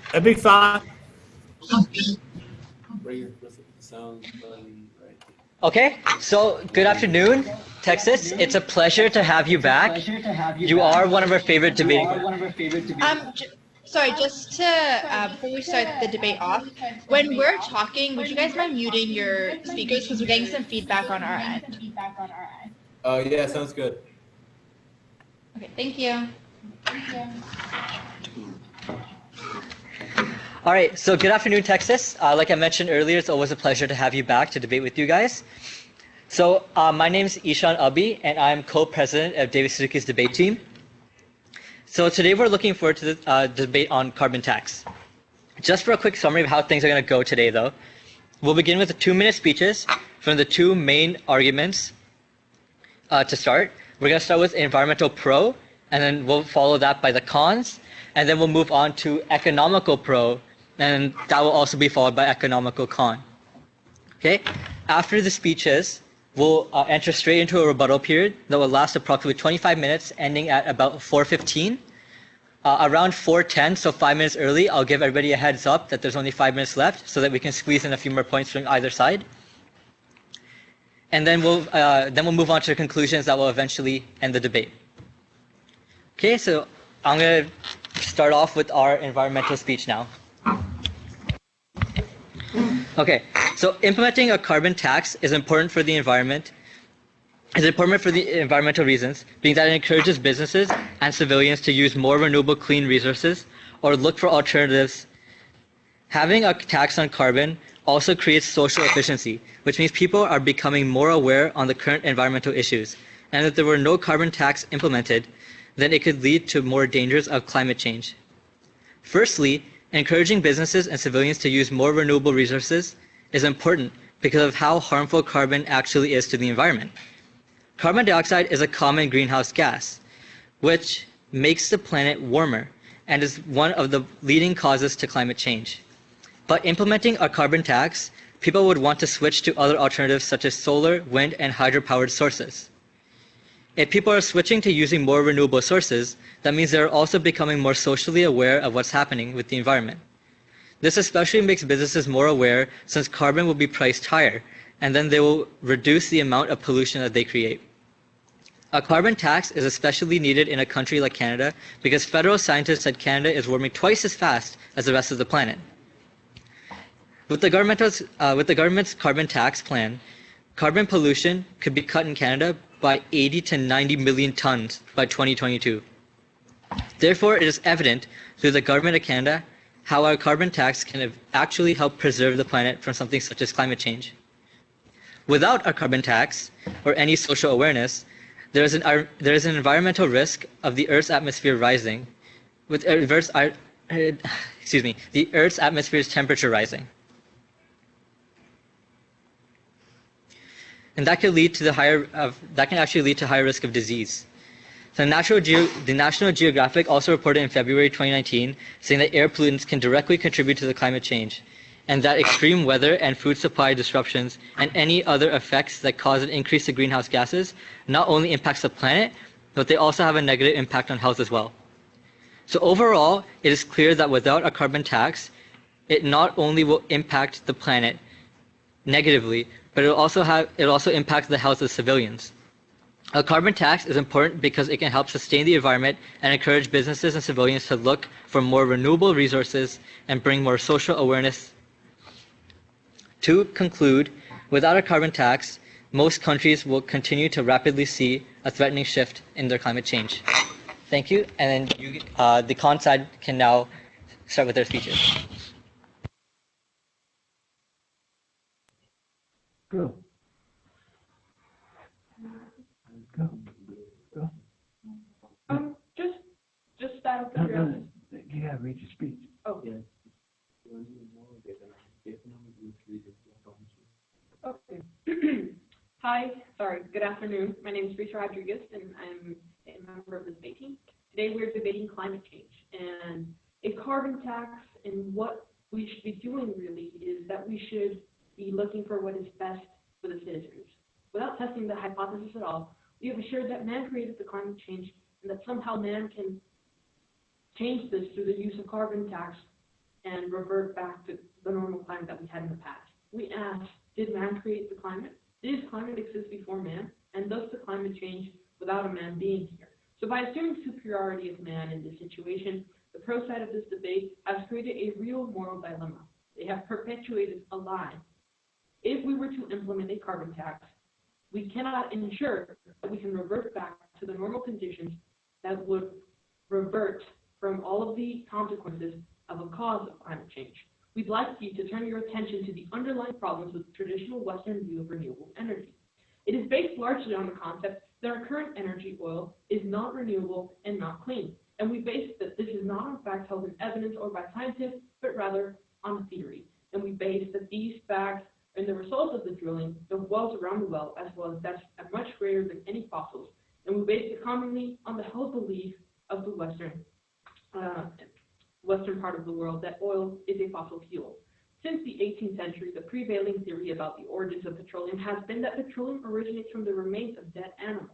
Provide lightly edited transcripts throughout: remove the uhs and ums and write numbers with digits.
That'd be fine. Okay, so good afternoon, Texas. It's a pleasure to have you back. You are one of our favorite debating. Sorry, just to before we start the debate off, when we're talking, would you guys mind muting your speakers because we're getting some feedback on our end? Yeah, sounds good. Okay, thank you. All right, so good afternoon, Texas. Like I mentioned earlier, it's always a pleasure to have you back to debate with you guys. So my name is Ishan Abi, and I'm co-president of David Suzuki's debate team. So today we're looking forward to the debate on carbon tax. Just for a quick summary of how things are going to go today, though, we'll begin with the 2-minute speeches from the two main arguments to start. We're going to start with environmental pro, and then we'll follow that by the cons, and then we'll move on to economical pro, and that will also be followed by economical con. Okay? After the speeches, we'll enter straight into a rebuttal period that will last approximately 25 minutes, ending at about 4:15. Around 4:10, so 5 minutes early, I'll give everybody a heads up that there's only 5 minutes left so that we can squeeze in a few more points from either side. And then we'll move on to the conclusions that will eventually end the debate. Okay, so I'm going to start off with our environmental speech now. Okay, so implementing a carbon tax is important for the environment. It's important for the environmental reasons, being that it encourages businesses and civilians to use more renewable clean resources or look for alternatives. Having a tax on carbon also creates social efficiency, which means people are becoming more aware on the current environmental issues. And if there were no carbon tax implemented, then it could lead to more dangers of climate change. Firstly, encouraging businesses and civilians to use more renewable resources is important because of how harmful carbon actually is to the environment. Carbon dioxide is a common greenhouse gas, which makes the planet warmer and is one of the leading causes to climate change. By implementing a carbon tax, people would want to switch to other alternatives such as solar, wind, and hydro-powered sources. If people are switching to using more renewable sources, that means they're also becoming more socially aware of what's happening with the environment. This especially makes businesses more aware since carbon will be priced higher, and then they will reduce the amount of pollution that they create. A carbon tax is especially needed in a country like Canada because federal scientists said Canada is warming twice as fast as the rest of the planet. With the government's carbon tax plan, carbon pollution could be cut in Canada by 80 to 90 million tons by 2022. Therefore, it is evident through the government of Canada how our carbon tax can actually help preserve the planet from something such as climate change. Without a carbon tax or any social awareness, there is an environmental risk of the Earth's atmosphere rising, with the Earth's atmosphere's temperature rising. And that can actually lead to higher risk of disease. So the National Geographic also reported in February 2019 saying that air pollutants can directly contribute to the climate change, and that extreme weather and food supply disruptions and any other effects that cause an increase in greenhouse gases not only impacts the planet, but they also have a negative impact on health as well. So overall, it is clear that without a carbon tax, it not only will impact the planet negatively, but it will also impact the health of civilians. A carbon tax is important because it can help sustain the environment and encourage businesses and civilians to look for more renewable resources and bring more social awareness. To conclude, without a carbon tax, most countries will continue to rapidly see a threatening shift in their climate change. Thank you, and then the con side can now start with their speeches. Go. Just out of curiosity. You gotta read your speech. Oh. Okay. Good afternoon. My name is Risa Rodriguez, and I'm a member of the debate team. Today we're debating climate change and a carbon tax, and what we should be doing really is that we should be looking for what is best for the citizens. Without testing the hypothesis at all, we have assured that man created the climate change and that somehow man can change this through the use of carbon tax and revert back to the normal climate that we had in the past. We asked, did man create the climate? Did climate exist before man? And thus the climate change without a man being here. So by assuming superiority of man in this situation, the pro side of this debate has created a real moral dilemma. They have perpetuated a lie. If we were to implement a carbon tax, we cannot ensure that we can revert back to the normal conditions that would revert from all of the consequences of a cause of climate change. We'd like you to turn your attention to the underlying problems with the traditional Western view of renewable energy. It is based largely on the concept that our current energy, oil, is not renewable and not clean. And we base that this is not in fact held in evidence or by scientists, but rather on theory. And we base that these facts and the results of the drilling of wells around the well, as well as depths are much greater than any fossils. And we base it commonly on the held belief of the Western part of the world that oil is a fossil fuel. Since the 18th century, the prevailing theory about the origins of petroleum has been that petroleum originates from the remains of dead animals.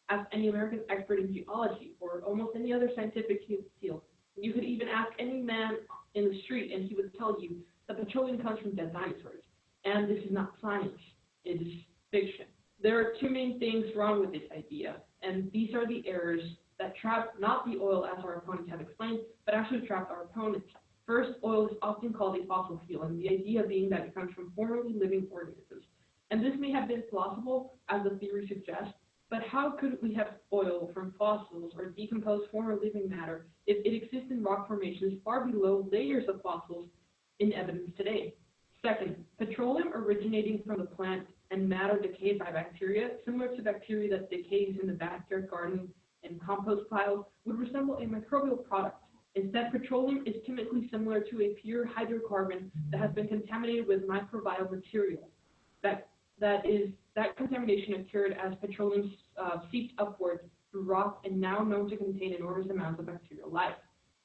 Ask any American expert in geology or almost any other scientific field. You could even ask any man in the street and he would tell you that petroleum comes from dead dinosaurs. And this is not science, it is fiction. There are two main things wrong with this idea, and these are the errors that trap not the oil as our opponents have explained, but actually trap our opponents. First, oil is often called a fossil fuel, and the idea being that it comes from formerly living organisms. And this may have been plausible, as the theory suggests, but how could we have oil from fossils or decomposed former living matter if it exists in rock formations far below layers of fossils in evidence today? Second, petroleum originating from the plant and matter decayed by bacteria, similar to bacteria that decays in the backyard garden and compost piles, would resemble a microbial product. Instead, petroleum is chemically similar to a pure hydrocarbon that has been contaminated with microbial material. That contamination occurred as petroleum seeped upward through rock and now known to contain enormous amounts of bacterial life.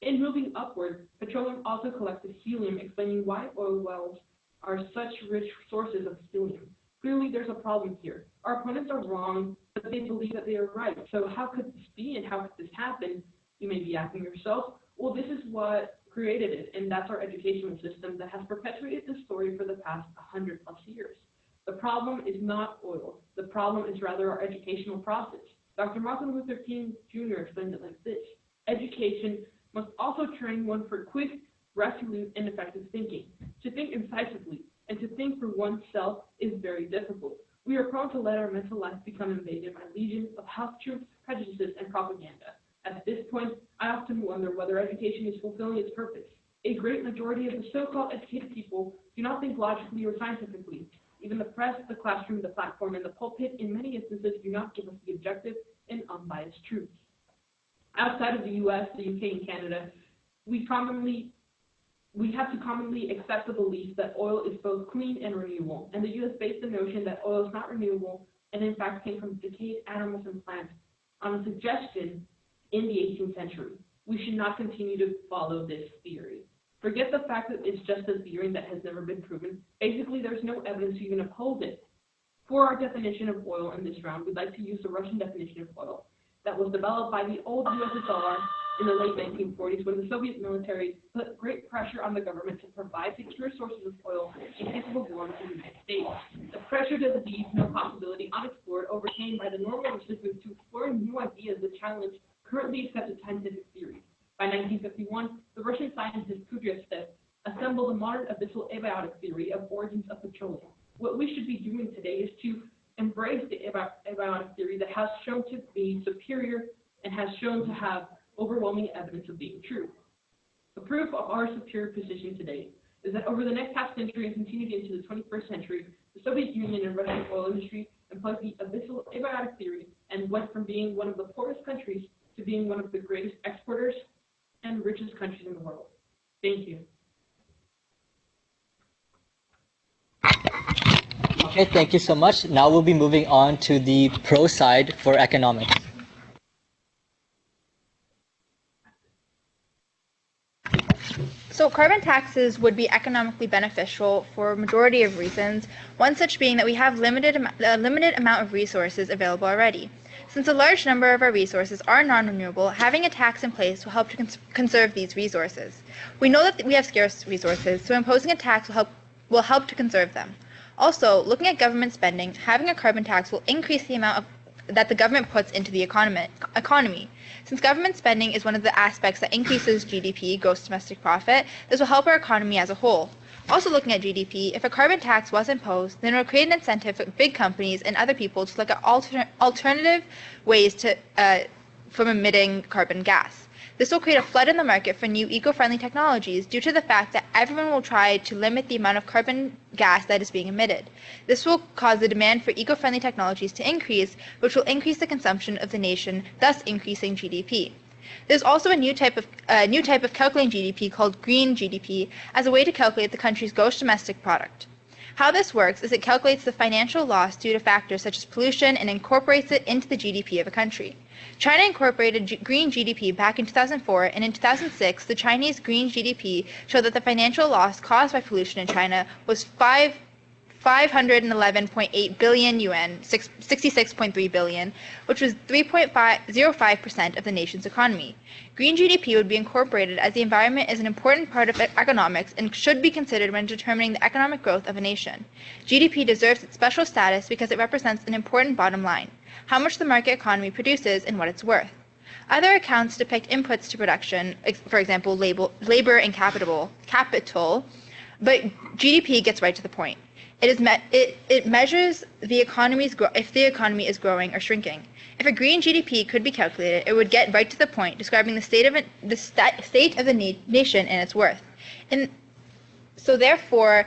In moving upward, petroleum also collected helium, explaining why oil wells are such rich sources of helium. Clearly, there's a problem here. Our opponents are wrong, but they believe that they are right. So how could this be and how could this happen? You may be asking yourself. Well, this is what created it, and that's our educational system that has perpetuated this story for the past 100+ years. The problem is not oil. The problem is rather our educational process. Dr. Martin Luther King Jr. explained it like this. Education must also train one for quick, resolute, and effective thinking. To think incisively and to think for oneself is very difficult. We are prone to let our mental life become invaded by legions of half-truths, prejudices, and propaganda. At this point, I often wonder whether education is fulfilling its purpose. A great majority of the so-called educated people do not think logically or scientifically. Even the press, the classroom, the platform, and the pulpit in many instances do not give us the objective and unbiased truths. Outside of the US, the UK, and Canada, we have to commonly accept the belief that oil is both clean and renewable, and the US based the notion that oil is not renewable and in fact came from decayed animals and plants on a suggestion in the 18th century. We should not continue to follow this theory. Forget the fact that it's just a theory that has never been proven. Basically, there's no evidence to even uphold it. For our definition of oil in this round, we'd like to use the Russian definition of oil that was developed by the old USSR in the late 1940s when the Soviet military put great pressure on the government to provide secure sources of oil in case of a war with the United States. The pressure to leave no possibility unexplored overcame by the normal resistance to exploring new ideas that challenge currently accepted scientific theories. By 1951, the Russian scientist Kudryavtsev assembled a modern abyssal abiotic theory of origins of petroleum. What we should be doing today is to embrace the abiotic theory that has shown to be superior and has shown to have overwhelming evidence of being true. The proof of our superior position today is that over the next half century and continued into the 21st century, the Soviet Union and Russian oil industry employed the abyssal abiotic theory and went from being one of the poorest countries to being one of the greatest exporters and richest countries in the world. Thank you. Okay, thank you so much. Now we'll be moving on to the pro side for economics. So carbon taxes would be economically beneficial for a majority of reasons, one such being that we have a limited amount of resources available already. Since a large number of our resources are non-renewable, having a tax in place will help to conserve these resources. We know that we have scarce resources, so imposing a tax will help to conserve them. Also, looking at government spending, having a carbon tax will increase the amount that the government puts into the economy. Since government spending is one of the aspects that increases GDP, gross domestic profit, this will help our economy as a whole. Also looking at GDP, if a carbon tax was imposed, then it would create an incentive for big companies and other people to look at alternative ways from emitting carbon gas. This will create a flood in the market for new eco-friendly technologies due to the fact that everyone will try to limit the amount of carbon gas that is being emitted. This will cause the demand for eco-friendly technologies to increase, which will increase the consumption of the nation, thus increasing GDP. There's also a new type of calculating GDP called green GDP as a way to calculate the country's gross domestic product. How this works is it calculates the financial loss due to factors such as pollution and incorporates it into the GDP of a country. China incorporated green GDP back in 2004, and in 2006, the Chinese green GDP showed that the financial loss caused by pollution in China was 511.8 billion yuan, 66.3 billion, which was 3.05% of the nation's economy. Green GDP would be incorporated as the environment is an important part of economics and should be considered when determining the economic growth of a nation. GDP deserves its special status because it represents an important bottom line, how much the market economy produces and what it's worth. Other accounts depict inputs to production, for example, labor and capital, but GDP gets right to the point. It measures the economy's if the economy is growing or shrinking. If a green GDP could be calculated, it would get right to the point, describing the state of the nation and its worth. And so, therefore,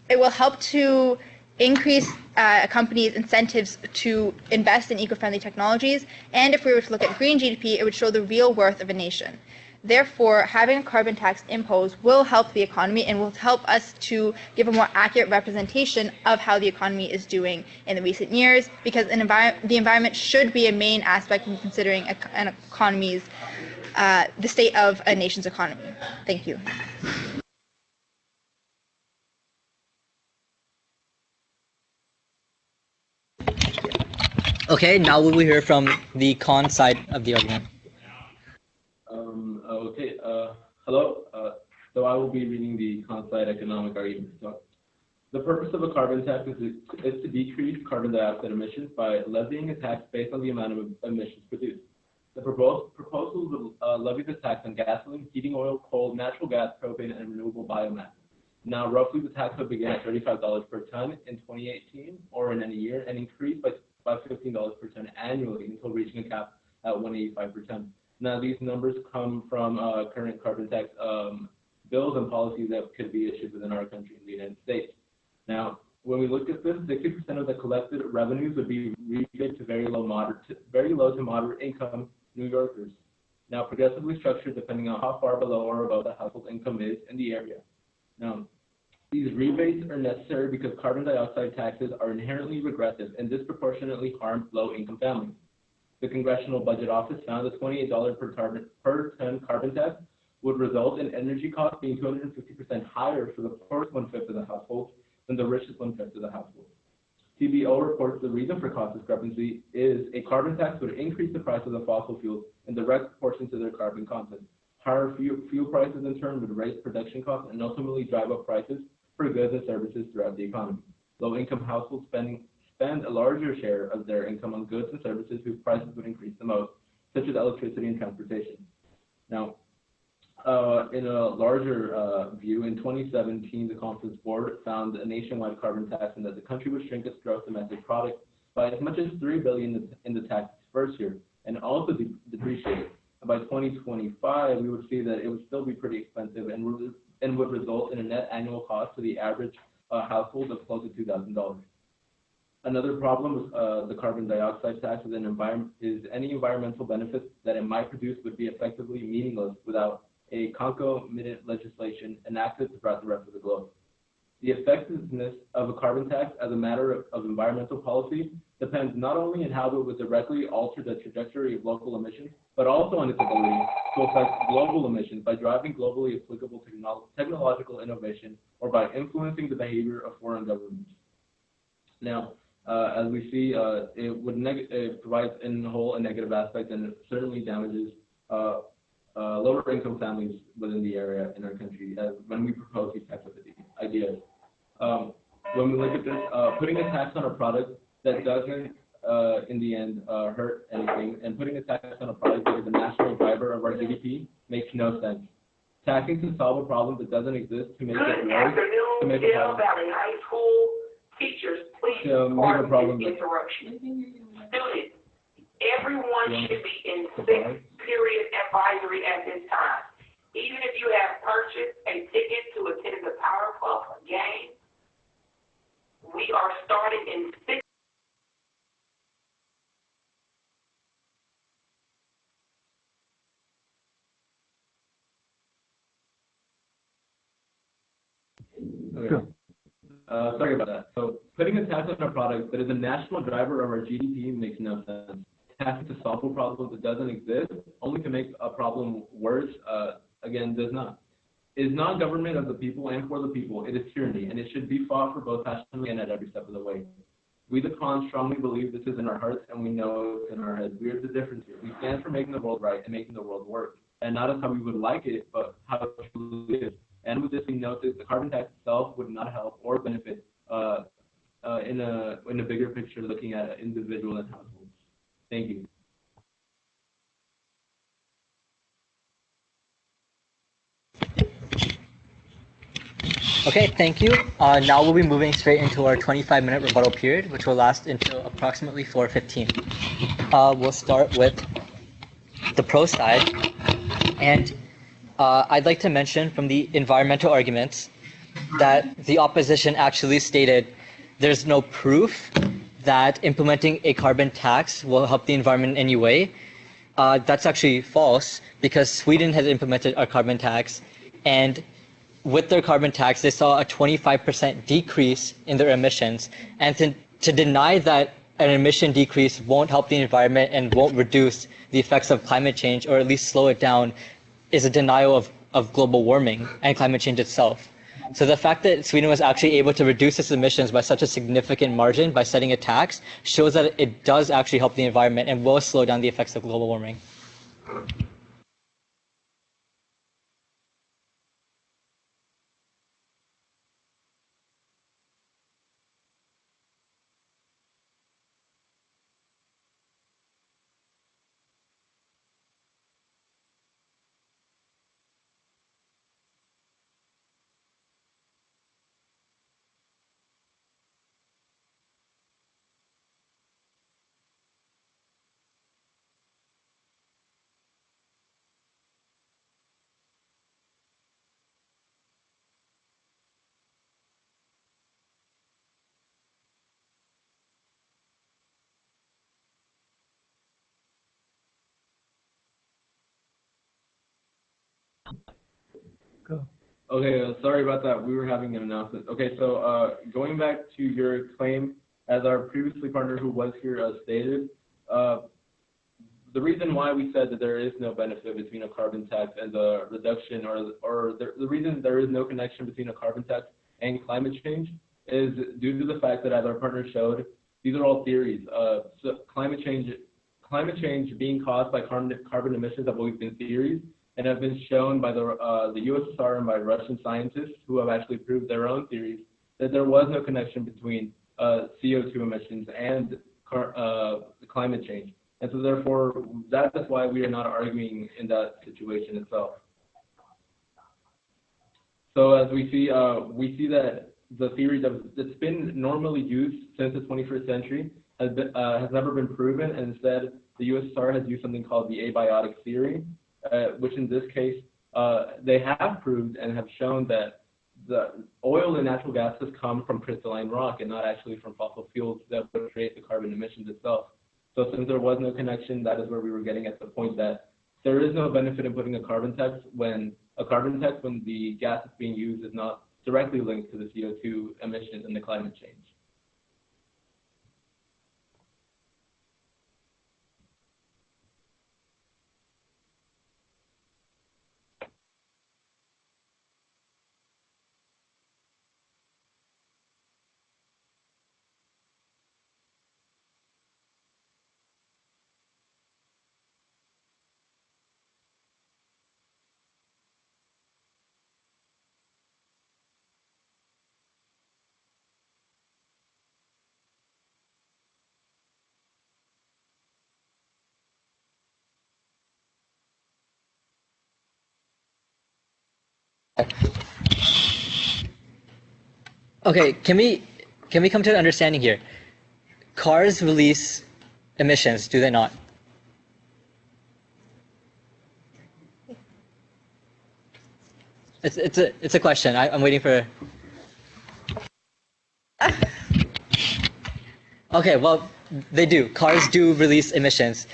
it will help to increase a company's incentives to invest in eco-friendly technologies. And if we were to look at green GDP, it would show the real worth of a nation. Therefore, having a carbon tax imposed will help the economy and will help us to give a more accurate representation of how the economy is doing in the recent years, because the environment should be a main aspect in considering an economy's, the state of a nation's economy. Thank you. Okay, now we will hear from the con side of the argument. Hello. So I will be reading the con-side economic argument. So the purpose of a carbon tax is to decrease carbon dioxide emissions by levying a tax based on the amount of emissions produced. The proposal levies a tax on gasoline, heating oil, coal, natural gas, propane, and renewable biomass. Now, roughly, the tax would begin at $35 per ton in 2018 or in any year, and increase by $15 per ton annually until reaching a cap at $185 per ton. Now, these numbers come from current carbon tax bills and policies that could be issued within our country in the United States. Now, when we look at this, 60% of the collected revenues would be rebated to very low to moderate income New Yorkers. Now, progressively structured depending on how far below or above the household income is in the area. Now, these rebates are necessary because carbon dioxide taxes are inherently regressive and disproportionately harm low-income families. The Congressional Budget Office found that $28 per ton carbon tax would result in energy costs being 250% higher for the poorest one-fifth of the household than the richest one-fifth of the household. TBO reports the reason for cost discrepancy is a carbon tax would increase the price of the fossil fuels in direct proportion to their carbon content. Higher fuel prices in turn would raise production costs and ultimately drive up prices for goods and services throughout the economy. Low-income households spend a larger share of their income on goods and services whose prices would increase the most, such as electricity and transportation. Now, in a larger view, in 2017, the Conference Board found a nationwide carbon tax and that the country would shrink its gross domestic product by as much as $3 billion in the tax's first year, and also depreciate. By 2025, we would see that it would still be pretty expensive and would result in a net annual cost to the average household of close to $2,000. Another problem with the carbon dioxide tax is any environmental benefits that it might produce would be effectively meaningless without a concomitant legislation enacted throughout the rest of the globe. The effectiveness of a carbon tax as a matter of environmental policy depends not only on how it would directly alter the trajectory of local emissions, but also on its ability to affect global emissions by driving globally applicable technological innovation or by influencing the behavior of foreign governments. Now, As we see, it provides in whole a negative aspect and it certainly damages lower income families within the area in our country when we propose these types of ideas. Um, when we look at this, putting a tax on a product that doesn't, in the end, hurt anything, and putting a tax on a product that is a national driver of our GDP makes no sense. Taxing to solve a problem that doesn't exist to make it Good worse, to afternoon, make a Dale problem, Valley High School teachers, please to make a pardon problem this that interruption. Students, everyone Yeah. should be in sixth period advisory at this time. Even if you have purchased a ticket to attend the Power Club game, we are starting in sixth. okay. Go. Sorry about that. So putting a tax on a product that is a national driver of our GDP makes no sense. Taxing to solve a problem that doesn't exist, only to make a problem worse, again, does not. It is not government of the people and for the people. It is tyranny, and it should be fought for both passionately and at every step of the way. We, the Cons, strongly believe this is in our hearts, and we know it's in our heads. We are the difference here. We stand for making the world right and making the world work, and not as how we would like it, but how it truly is. And with this, we note that the carbon tax itself would not help or benefit in a bigger picture, looking at individual and households. Thank you. Okay, thank you. Now we'll be moving straight into our 25-minute rebuttal period, which will last until approximately 4:15. We'll start with the pro side, and I'd like to mention from the environmental arguments that the opposition actually stated there's no proof that implementing a carbon tax will help the environment in any way. That's actually false because Sweden has implemented a carbon tax, and with their carbon tax, they saw a 25% decrease in their emissions. And to deny that an emission decrease won't help the environment and won't reduce the effects of climate change, or at least slow it down, is a denial of global warming and climate change itself. So the fact that Sweden was actually able to reduce its emissions by such a significant margin by setting a tax shows that it does actually help the environment and will slow down the effects of global warming. Go. Okay, sorry about that. We were having an announcement. Okay, so going back to your claim, as our previously partner who was here stated, the reason why we said that there is no benefit between a carbon tax and the reduction, or the reason there is no connection between a carbon tax and climate change is due to the fact that, as our partner showed, these are all theories. So climate change being caused by carbon emissions have always been theories, and have been shown by the USSR and by Russian scientists who have actually proved their own theories that there was no connection between CO2 emissions and climate change. And so therefore, that is why we are not arguing in that situation itself. So as we see that the theory that's been normally used since the 21st century has never been proven, and instead the USSR has used something called the abiotic theory, which in this case they have proved and have shown that the oil and natural gases come from crystalline rock and not actually from fossil fuels that would create the carbon emissions itself. So since there was no connection, that is where we were getting at the point that there is no benefit in putting a carbon tax when the gas that's being used is not directly linked to the CO2 emissions and the climate change. Okay, can we come to an understanding here? Cars release emissions, do they not? It's a question. I'm waiting for. Okay, well, they do. Cars do release emissions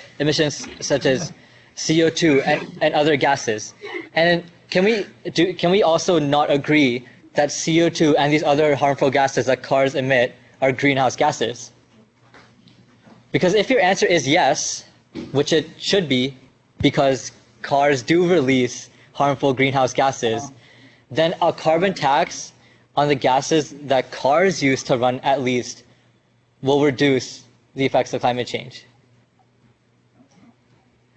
such as CO2 and other gases. And can we also not agree that CO2 and these other harmful gases that cars emit are greenhouse gases? Because if your answer is yes, which it should be, because cars do release harmful greenhouse gases, then a carbon tax on the gases that cars use to run at least will reduce the effects of climate change.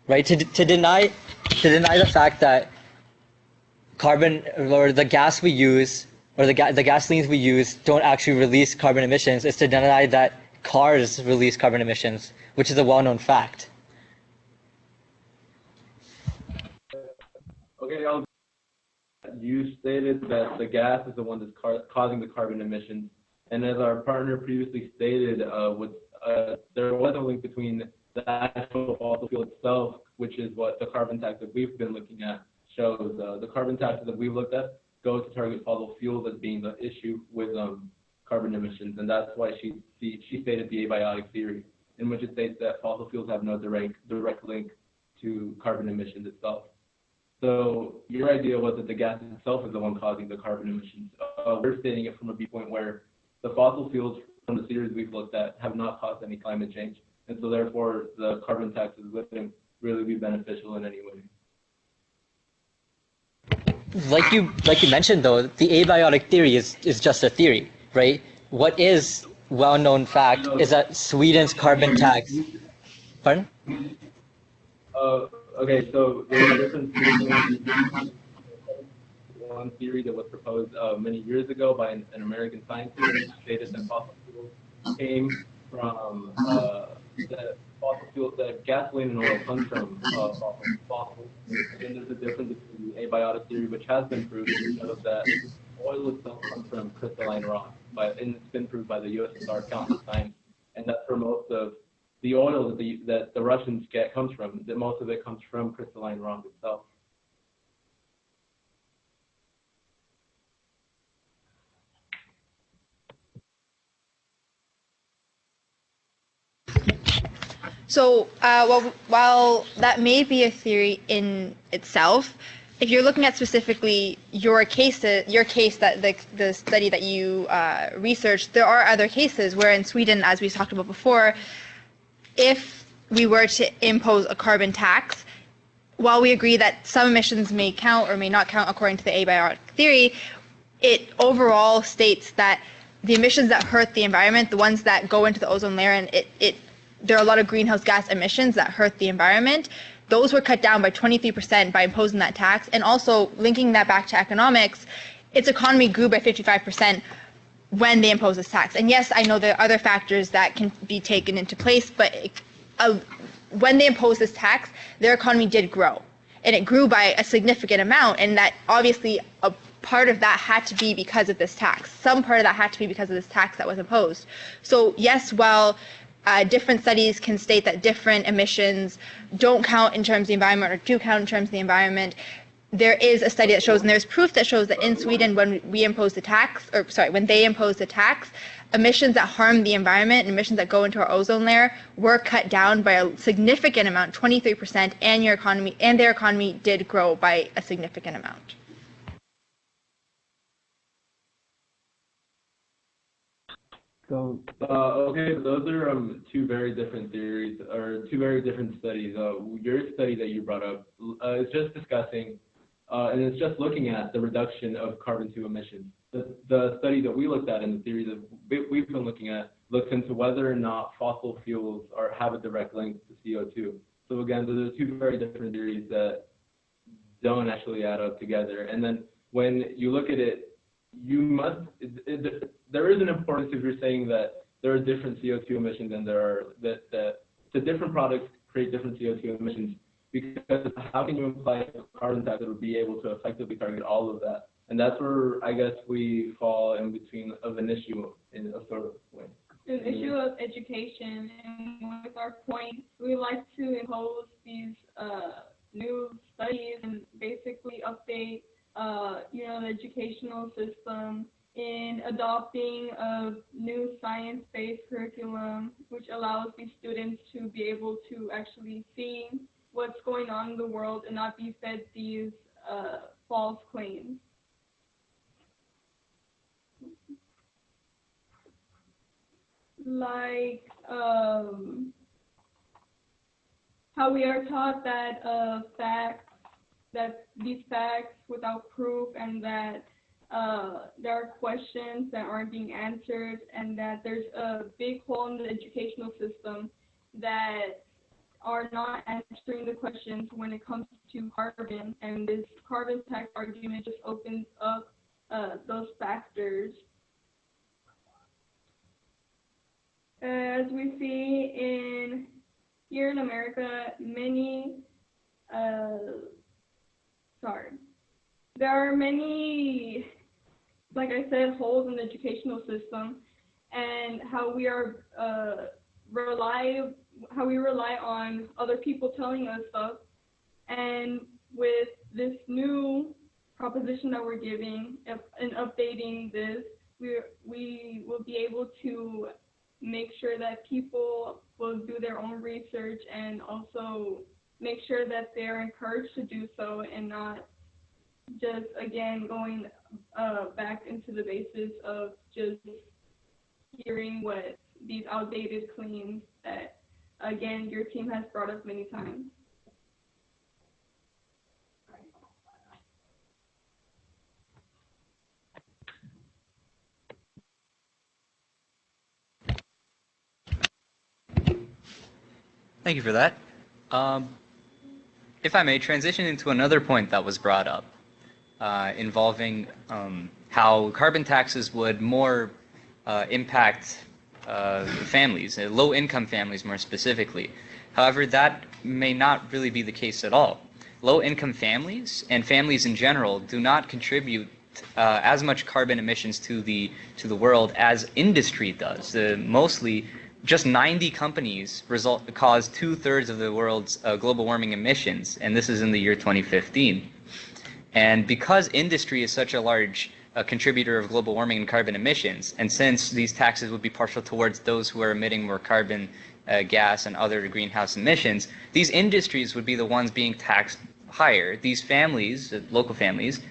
Right? To deny the fact that carbon or the gas we use or the gasolines we use don't actually release carbon emissions is to deny that cars release carbon emissions, which is a well-known fact. Okay, you stated that the gas is the one that's causing the carbon emissions, and as our partner previously stated, there was a link between the actual fossil fuel itself, which is what the carbon tax that we've been looking at shows. The carbon taxes that we've looked at go to target fossil fuels as being the issue with carbon emissions, and that's why she stated the abiotic theory, in which it states that fossil fuels have no direct link to carbon emissions itself. So your idea was that the gas itself is the one causing the carbon emissions. We're stating it from a viewpoint where the fossil fuels from the series we've looked at have not caused any climate change, and so therefore the carbon taxes wouldn't really be beneficial in any way. Like you mentioned though, the abiotic theory is just a theory, right? What is well-known fact is that Sweden's carbon tax. Pardon? Okay, so there's a difference between one theory that was proposed many years ago by an American scientist who stated that fossil fuels came from that gasoline and oil comes from fossil. And there's a difference between the abiotic theory, which has been proved, that oil itself comes from crystalline rock, and it's been proved by the USSR countless times, and that's where most of the oil that the Russians get comes from. That most of it comes from crystalline rock itself. So, while that may be a theory in itself, if you're looking at specifically your case that the study that you researched, there are other cases where in Sweden, as we talked about before, if we were to impose a carbon tax, while we agree that some emissions may count or may not count according to the abiotic theory, it overall states that the emissions that hurt the environment, the ones that go into the ozone layer, and there are a lot of greenhouse gas emissions that hurt the environment, those were cut down by 23% by imposing that tax. And also linking that back to economics, its economy grew by 55% when they imposed this tax. And yes, I know there are other factors that can be taken into place, but when they imposed this tax, their economy did grow. And it grew by a significant amount, and that obviously a part of that had to be because of this tax. Some part of that had to be because of this tax that was imposed. So yes, while different studies can state that different emissions don't count in terms of the environment or do count in terms of the environment, there is a study that shows, and there's proof that shows that in Sweden, when they imposed the tax, emissions that harm the environment and emissions that go into our ozone layer were cut down by a significant amount, 23%, and their economy did grow by a significant amount. So, okay, those are two very different theories, or two very different studies. Your study that you brought up is just discussing, and it's just looking at the reduction of carbon-2 emissions. The study that we looked at and the theory that we've been looking at looks into whether or not fossil fuels have a direct link to CO2. So again, those are two very different theories that don't actually add up together. And then when you look at it, there is an importance if you're saying that there are different CO2 emissions and that the different products create different CO2 emissions, because how can you imply a carbon tax that would be able to effectively target all of that? And that's where I guess we fall in between of an issue in a sort of way. An issue of education, and with our point, we like to impose these new studies and basically update, the educational system in adopting a new science-based curriculum, which allows these students to be able to actually see what's going on in the world and not be fed these false claims. Like how we are taught that these facts without proof, and that there are questions that aren't being answered, and that there's a big hole in the educational system that are not answering the questions when it comes to carbon, and this carbon tax argument just opens up those factors. As we see here in America, there are many, like I said, holes in the educational system, and how we rely on other people telling us stuff. And with this new proposition that we're giving and updating this, we will be able to make sure that people will do their own research, and also make sure that they're encouraged to do so, and not just, again, going back into the basis of just hearing what these outdated claims that, again, your team has brought up many times. Thank you for that. If I may transition into another point that was brought up involving how carbon taxes would more impact families, low-income families more specifically. However, that may not really be the case at all. Low-income families and families in general do not contribute as much carbon emissions to the world as industry does. Mostly, just 90 companies cause 2/3 of the world's global warming emissions, and this is in the year 2015. And because industry is such a large contributor of global warming and carbon emissions, and since these taxes would be partial towards those who are emitting more carbon gas and other greenhouse emissions, these industries would be the ones being taxed higher. These families, local families,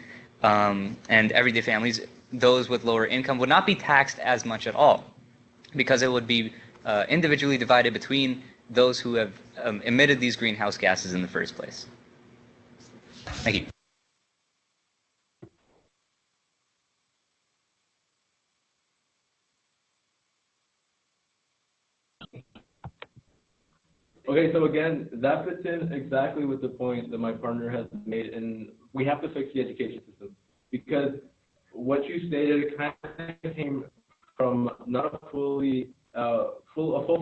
and everyday families, those with lower income, would not be taxed as much at all, because it would be individually divided between those who have emitted these greenhouse gases in the first place. Thank you. Okay, so again, that fits in exactly with the point that my partner has made, and we have to fix the education system, because what you stated kind of came from not a full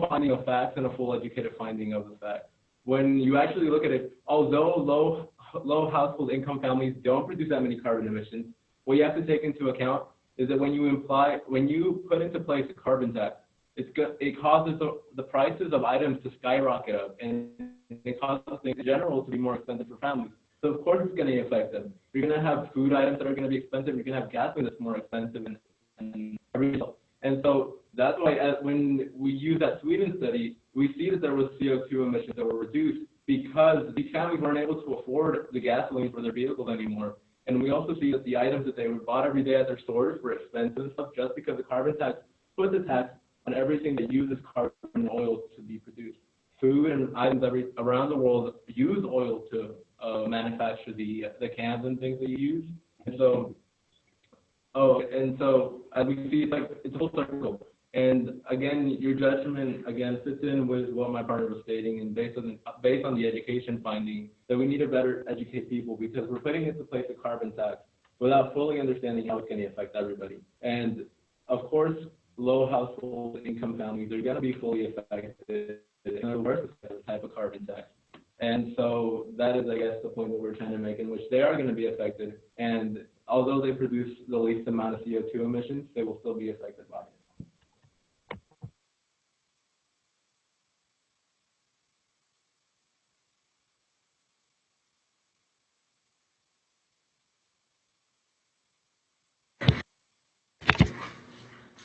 finding of facts and a full educated finding of the facts. When you actually look at it, although low household income families don't produce that many carbon emissions, what you have to take into account is that when you put into place a carbon tax, it causes the prices of items to skyrocket up, and it causes things in general to be more expensive for families. So of course it's going to affect them. You're going to have food items that are going to be expensive. You're going to have gasoline that's more expensive, and everything else. And so that's why when we use that Sweden study, we see that there was CO2 emissions that were reduced because these families weren't able to afford the gasoline for their vehicles anymore. And we also see that the items that they bought every day at their stores were expensive and stuff, just because the carbon tax put the tax on everything that uses carbon and oil to be produced. Food and items around the world use oil to manufacture the cans and things that you use. And so, as we see, it's a full circle. And again, your judgment again fits in with what my partner was stating, and based on the education finding that we need to better educate people, because we're putting into place a carbon tax without fully understanding how it's going to affect everybody. And of course, low household income families are going to be fully affected in the worst type of carbon tax. And so that is, I guess, the point that we're trying to make, in which they are going to be affected. And although they produce the least amount of CO2 emissions, they will still be affected by it.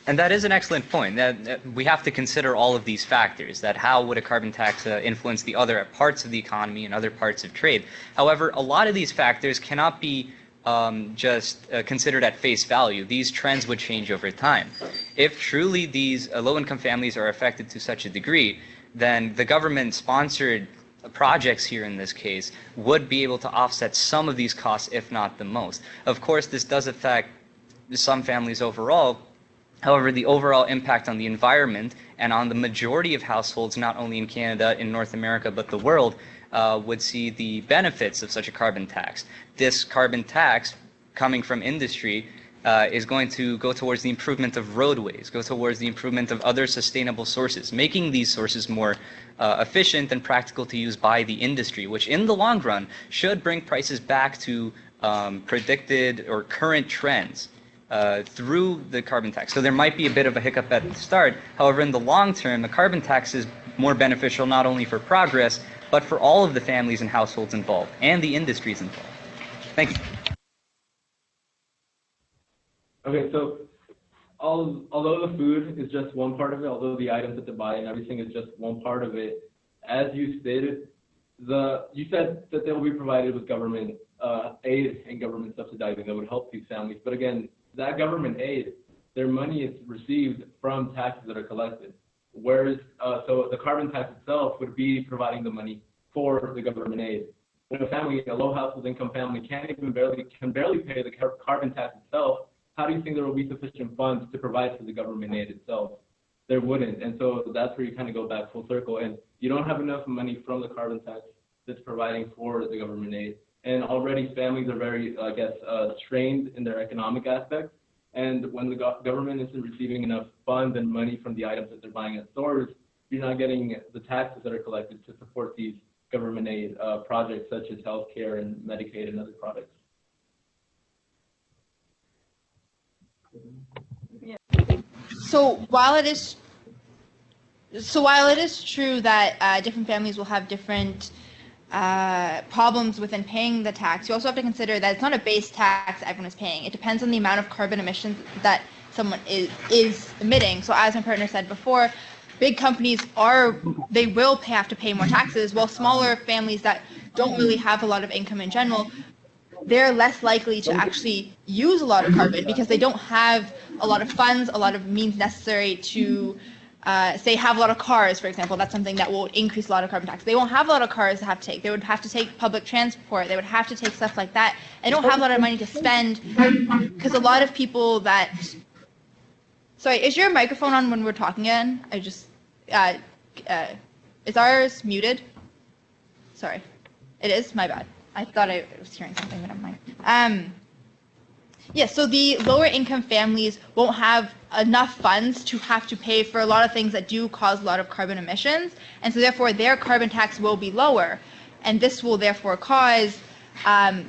And that is an excellent point. That we have to consider all of these factors. That how would a carbon tax influence the other parts of the economy and other parts of trade? However, a lot of these factors cannot be just considered at face value. These trends would change over time. If truly these low-income families are affected to such a degree, then the government-sponsored projects here in this case would be able to offset some of these costs, if not the most. Of course, this does affect some families overall. However, the overall impact on the environment and on the majority of households, not only in Canada, in North America, but the world, would see the benefits of such a carbon tax. This carbon tax coming from industry is going to go towards the improvement of roadways, go towards the improvement of other sustainable sources, making these sources more efficient and practical to use by the industry, which in the long run should bring prices back to predicted or current trends. Through the carbon tax. So there might be a bit of a hiccup at the start. However, in the long term, the carbon tax is more beneficial not only for progress, but for all of the families and households involved and the industries involved. Thank you. Okay, so although the food is just one part of it, although the items that they buy and everything is just one part of it, as you stated, you said that they will be provided with government aid and government subsidizing that would help these families. But again, that government aid, their money is received from taxes that are collected. Whereas, so the carbon tax itself would be providing the money for the government aid. When a family, a low household income family, can barely pay the carbon tax itself, how do you think there will be sufficient funds to provide for the government aid itself? There wouldn't. And so that's where you kind of go back full circle. And you don't have enough money from the carbon tax that's providing for the government aid. And already families are very, I guess, strained in their economic aspects. And when the government isn't receiving enough funds and money from the items that they're buying at stores, you're not getting the taxes that are collected to support these government aid projects such as healthcare and Medicaid and other products. So while it is true that different families will have different problems within paying the tax, you also have to consider that it's not a base tax everyone is paying. It depends on the amount of carbon emissions that someone is emitting. So as my partner said before, big companies will have to pay more taxes, while smaller families that don't really have a lot of income in general, they're less likely to actually use a lot of carbon because they don't have a lot of funds, a lot of means necessary to say have a lot of cars, for example. That's something that will increase a lot of carbon tax. They won't have a lot of cars to have to take. They would have to take public transport. They would have to take stuff like that. They don't have a lot of money to spend because a lot of people that... Sorry, is your microphone on when we're talking again? Is ours muted? Sorry. It is? My bad. I thought I was hearing something, but I'm fine. Yes, so the lower income families won't have enough funds to have to pay for a lot of things that do cause a lot of carbon emissions, and so therefore their carbon tax will be lower, and this will therefore cause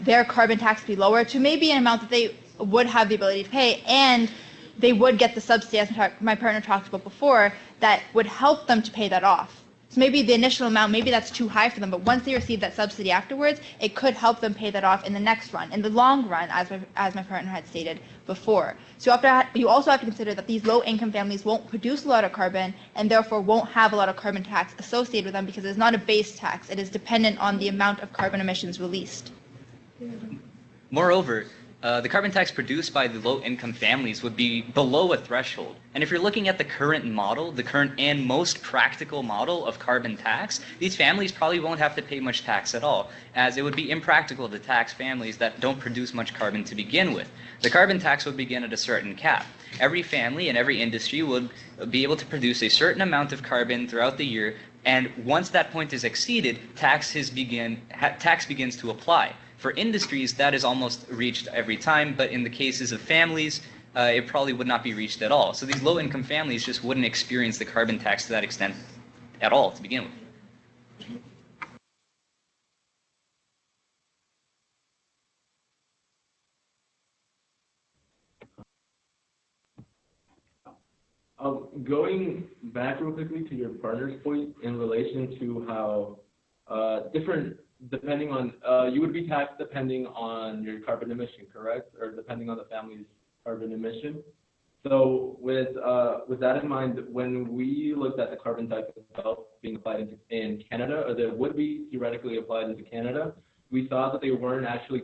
their carbon tax to be lower to maybe an amount that they would have the ability to pay, and they would get the subsidy, as my partner talked about before, that would help them to pay that off. So maybe the initial amount, maybe that's too high for them, but once they receive that subsidy afterwards, it could help them pay that off in the next run, in the long run, as my partner had stated before. So you also have to consider that these low-income families won't produce a lot of carbon and therefore won't have a lot of carbon tax associated with them because it's not a base tax. It is dependent on the amount of carbon emissions released. Moreover, the carbon tax produced by the low-income families would be below a threshold. And if you're looking at the current model, the current and most practical model of carbon tax, these families probably won't have to pay much tax at all, as it would be impractical to tax families that don't produce much carbon to begin with. The carbon tax would begin at a certain cap. Every family and every industry would be able to produce a certain amount of carbon throughout the year, and once that point is exceeded, tax begins to apply. For industries, that is almost reached every time, but in the cases of families, it probably would not be reached at all. So these low-income families just wouldn't experience the carbon tax to that extent at all to begin with. going back real quickly to your partner's point in relation to how different, depending on, you would be taxed depending on your carbon emission, correct? Or depending on the family's carbon emission. So with that in mind, when we looked at the carbon tax itself being applied in Canada, or that would be theoretically applied into Canada, we saw that they weren't actually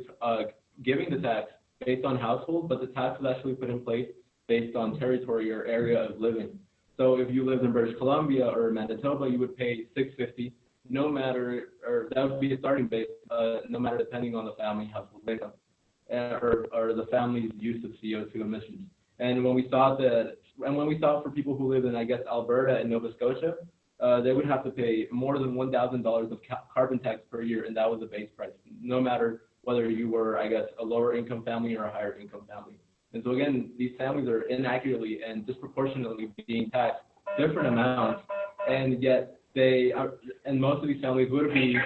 giving the tax based on household, but the tax was actually put in place based on territory or area of living. So if you lived in British Columbia or Manitoba, you would pay $6.50, no matter, or that would be a starting base, no matter depending on the family household income, or the family's use of CO2 emissions. And when we saw for people who live in, I guess, Alberta and Nova Scotia, they would have to pay more than $1,000 of carbon tax per year, and that was the base price, no matter whether you were, I guess, a lower income family or a higher income family. And so again, these families are inaccurately and disproportionately being taxed different amounts, and yet they are, and most of these families would be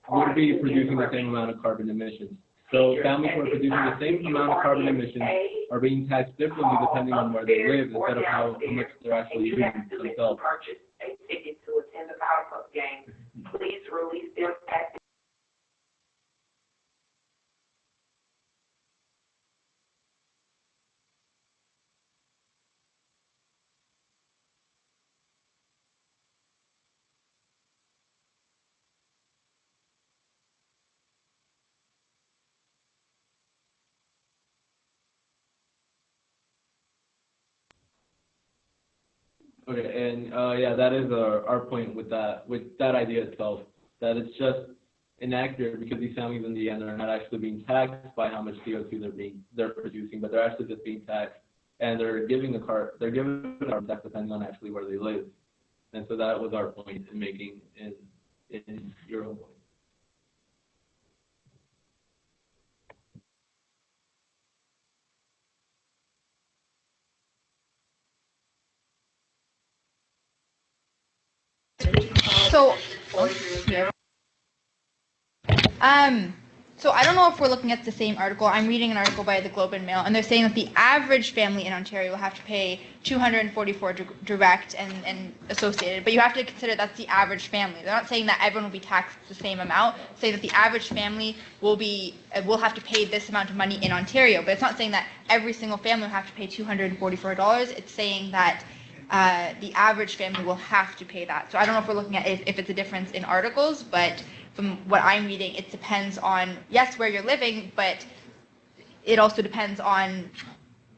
producing the same amount of carbon emissions. So families who are producing the same amount of carbon emissions are being taxed differently depending on where they live instead of how much they're actually using themselves. Purchase a ticket to attend the Power Cup game. Please release them at Okay, and yeah, that is our point with that idea itself, that it's just inaccurate because these families in the end are not actually being taxed by how much CO2 they're producing, but they're actually just being taxed, and they're giving the carbon tax depending on actually where they live. And so that was our point in making in your own point. So, so I don't know if we're looking at the same article. I'm reading an article by the Globe and Mail, and they're saying that the average family in Ontario will have to pay $244 direct and associated, but you have to consider that's the average family. They're not saying that everyone will be taxed the same amount. Say that the average family will have to pay this amount of money in Ontario, but it's not saying that every single family will have to pay $244. It's saying that the average family will have to pay that. So I don't know if we're looking at if it's a difference in articles, but from what I'm reading, it depends on, yes, where you're living, but it also depends on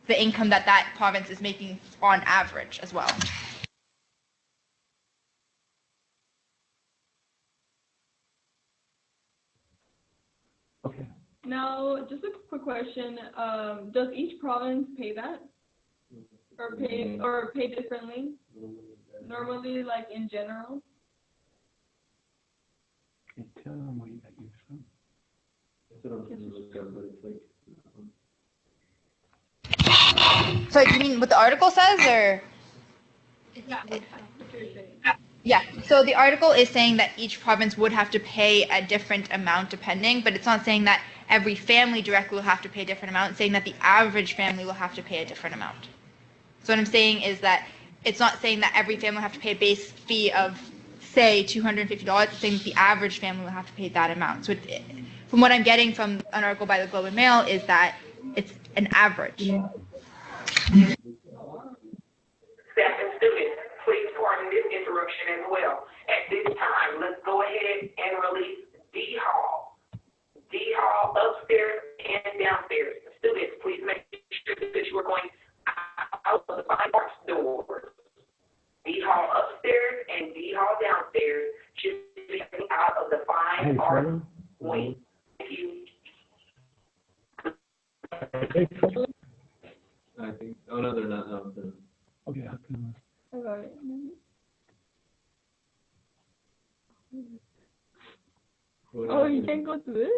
the income that province is making on average as well. Okay. Now, just a quick question. Does each province pay that? Or pay differently? Normally, like in general? Okay, tell them where you got yours from. So do you mean what the article says, or? Yeah, so the article is saying that each province would have to pay a different amount depending, but it's not saying that every family directly will have to pay a different amount. It's saying that the average family will have to pay a different amount. So what I'm saying is that it's not saying that every family will have to pay a base fee of, say, $250. It's saying that the average family will have to pay that amount. So from what I'm getting from an article by the Globe and Mail is that it's an average. staff and students. Please pardon this interruption as well. At this time, let's go ahead and release D Hall. D Hall upstairs and downstairs. Students, please make sure that you are going out of the fine arts doors. D Hall upstairs and D Hall downstairs should be out of the fine arts wing. Thank you. I think. Oh no, they're not. No, they're not. Okay, how come? Okay. Oh, you can't go to this?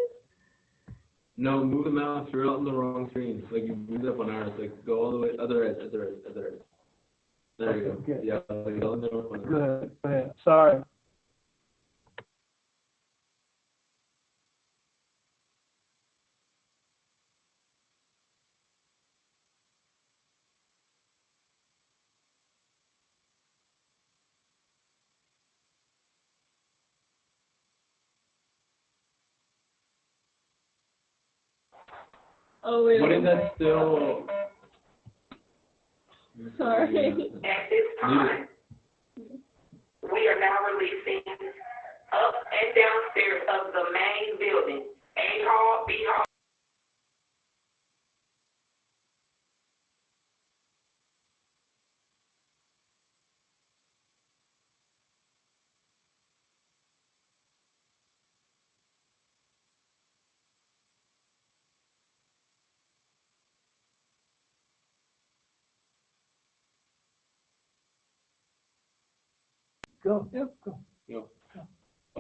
No, move the mouse. You're on the wrong screen. Like you moved up on ours. Like go all the way. Other edge. Other edge. Other edge. There you go. Okay. Yeah. Like on the north one. Good. Go ahead. Sorry. Oh, wait. Wouldn't that still? Sorry. At this time, we are now releasing up and downstairs of the main building, A Hall, B Hall. Go. Yo.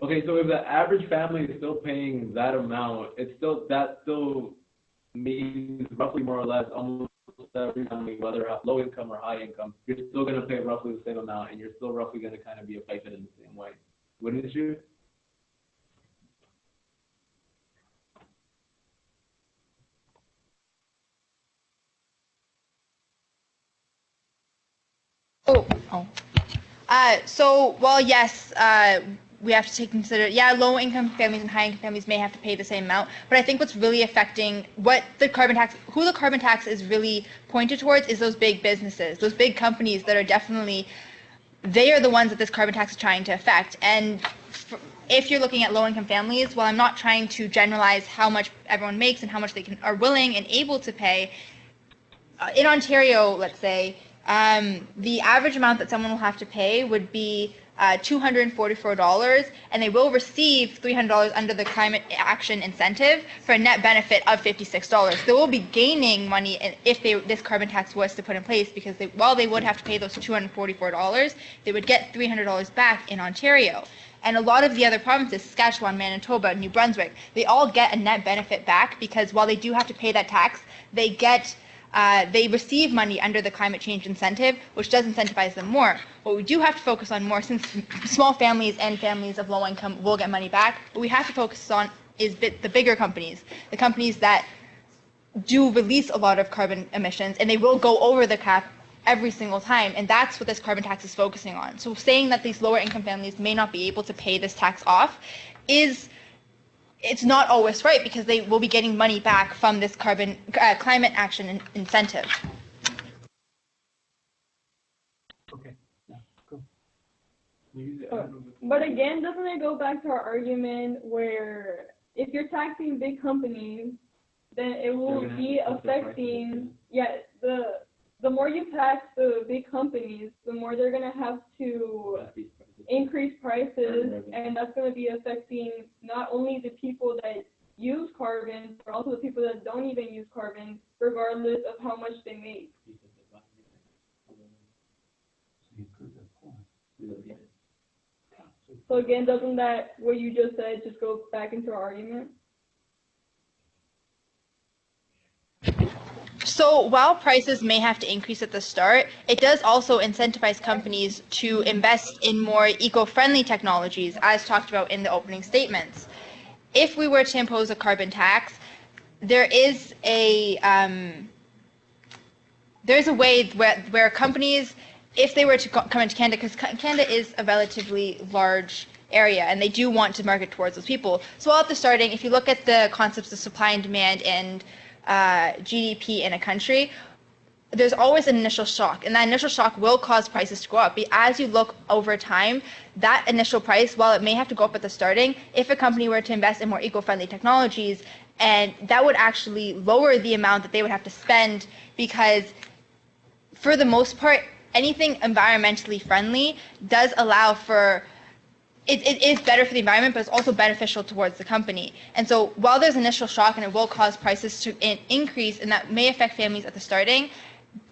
Okay, so if the average family is still paying that amount, that still means roughly more or less almost every family, whether low income or high income, you're still going to pay roughly the same amount, and you're still roughly going to kind of be affected in the same way. Wouldn't you? Oh. So, well, yes, we have to take consider, yeah, low-income families and high-income families may have to pay the same amount, but I think what's really affecting who the carbon tax is really pointed towards is those big businesses, those big companies that are definitely, they are the ones that this carbon tax is trying to affect. And if you're looking at low-income families, while I'm not trying to generalize how much everyone makes and how much they are willing and able to pay, in Ontario, let's say, the average amount that someone will have to pay would be $244, and they will receive $300 under the climate action incentive for a net benefit of $56. They will be gaining money if this carbon tax was to put in place, because while they would have to pay those $244, they would get $300 back in Ontario. And a lot of the other provinces, Saskatchewan, Manitoba, New Brunswick, they all get a net benefit back, because while they do have to pay that tax, they receive money under the climate change incentive, which does incentivize them more. What we do have to focus on more, since small families and families of low income will get money back, what we have to focus on is the bigger companies, the companies that do release a lot of carbon emissions, and they will go over the cap every single time, and that's what this carbon tax is focusing on. So saying that these lower income families may not be able to pay this tax off it's not always right, because they will be getting money back from this climate action incentive. Okay. Yeah. Go. But again, doesn't it go back to our argument where if you're taxing big companies, then it will be affecting, the more you tax the big companies, the more they're going to have to increase prices, and that's going to be affecting not only the people that use carbon, but also the people that don't even use carbon, regardless of how much they make. So again, doesn't that, what you just said, just go back into our argument? So while prices may have to increase at the start, it does also incentivize companies to invest in more eco-friendly technologies, as talked about in the opening statements. If we were to impose a carbon tax, there's a way where companies, if they were to come into Canada, because Canada is a relatively large area and they do want to market towards those people. So while at the starting, if you look at the concepts of supply and demand and GDP in a country, there's always an initial shock, and that initial shock will cause prices to go up. But as you look over time, that initial price, while it may have to go up at the starting, if a company were to invest in more eco-friendly technologies, and that would actually lower the amount that they would have to spend, because for the most part, anything environmentally friendly does allow for it is better for the environment, but it's also beneficial towards the company. And so while there's initial shock and it will cause prices to increase, and that may affect families at the starting,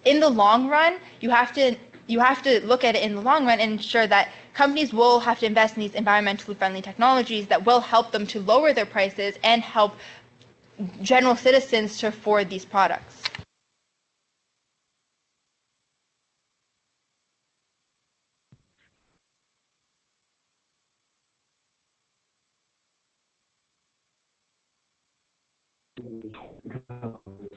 in the long run, you have to look at it in the long run and ensure that companies will have to invest in these environmentally friendly technologies that will help them to lower their prices and help general citizens to afford these products.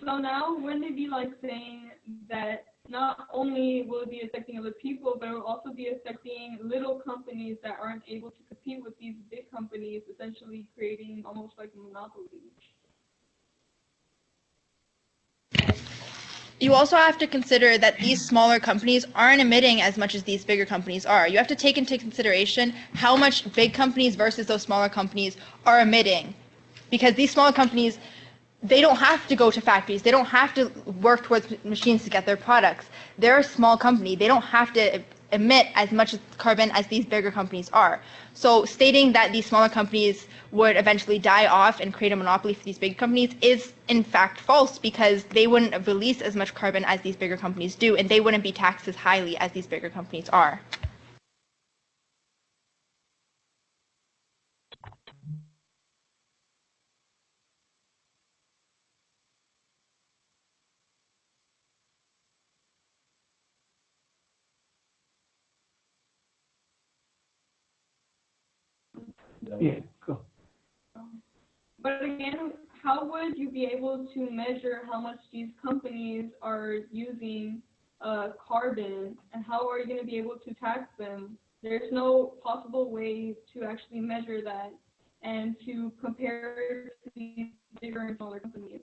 So now, wouldn't it be like saying that not only will it be affecting other people, but it will also be affecting little companies that aren't able to compete with these big companies, essentially creating almost like a monopoly? You also have to consider that these smaller companies aren't emitting as much as these bigger companies are. You have to take into consideration how much big companies versus those smaller companies are emitting. Because these smaller companies, they don't have to go to factories. They don't have to work towards machines to get their products. They're a small company. They don't have to emit as much carbon as these bigger companies are. So stating that these smaller companies would eventually die off and create a monopoly for these big companies is in fact false, because they wouldn't release as much carbon as these bigger companies do, and they wouldn't be taxed as highly as these bigger companies are. Yeah, go. But again, how would you be able to measure how much these companies are using carbon, and how are you going to be able to tax them? There's no possible way to actually measure that and to compare to these bigger and smaller companies.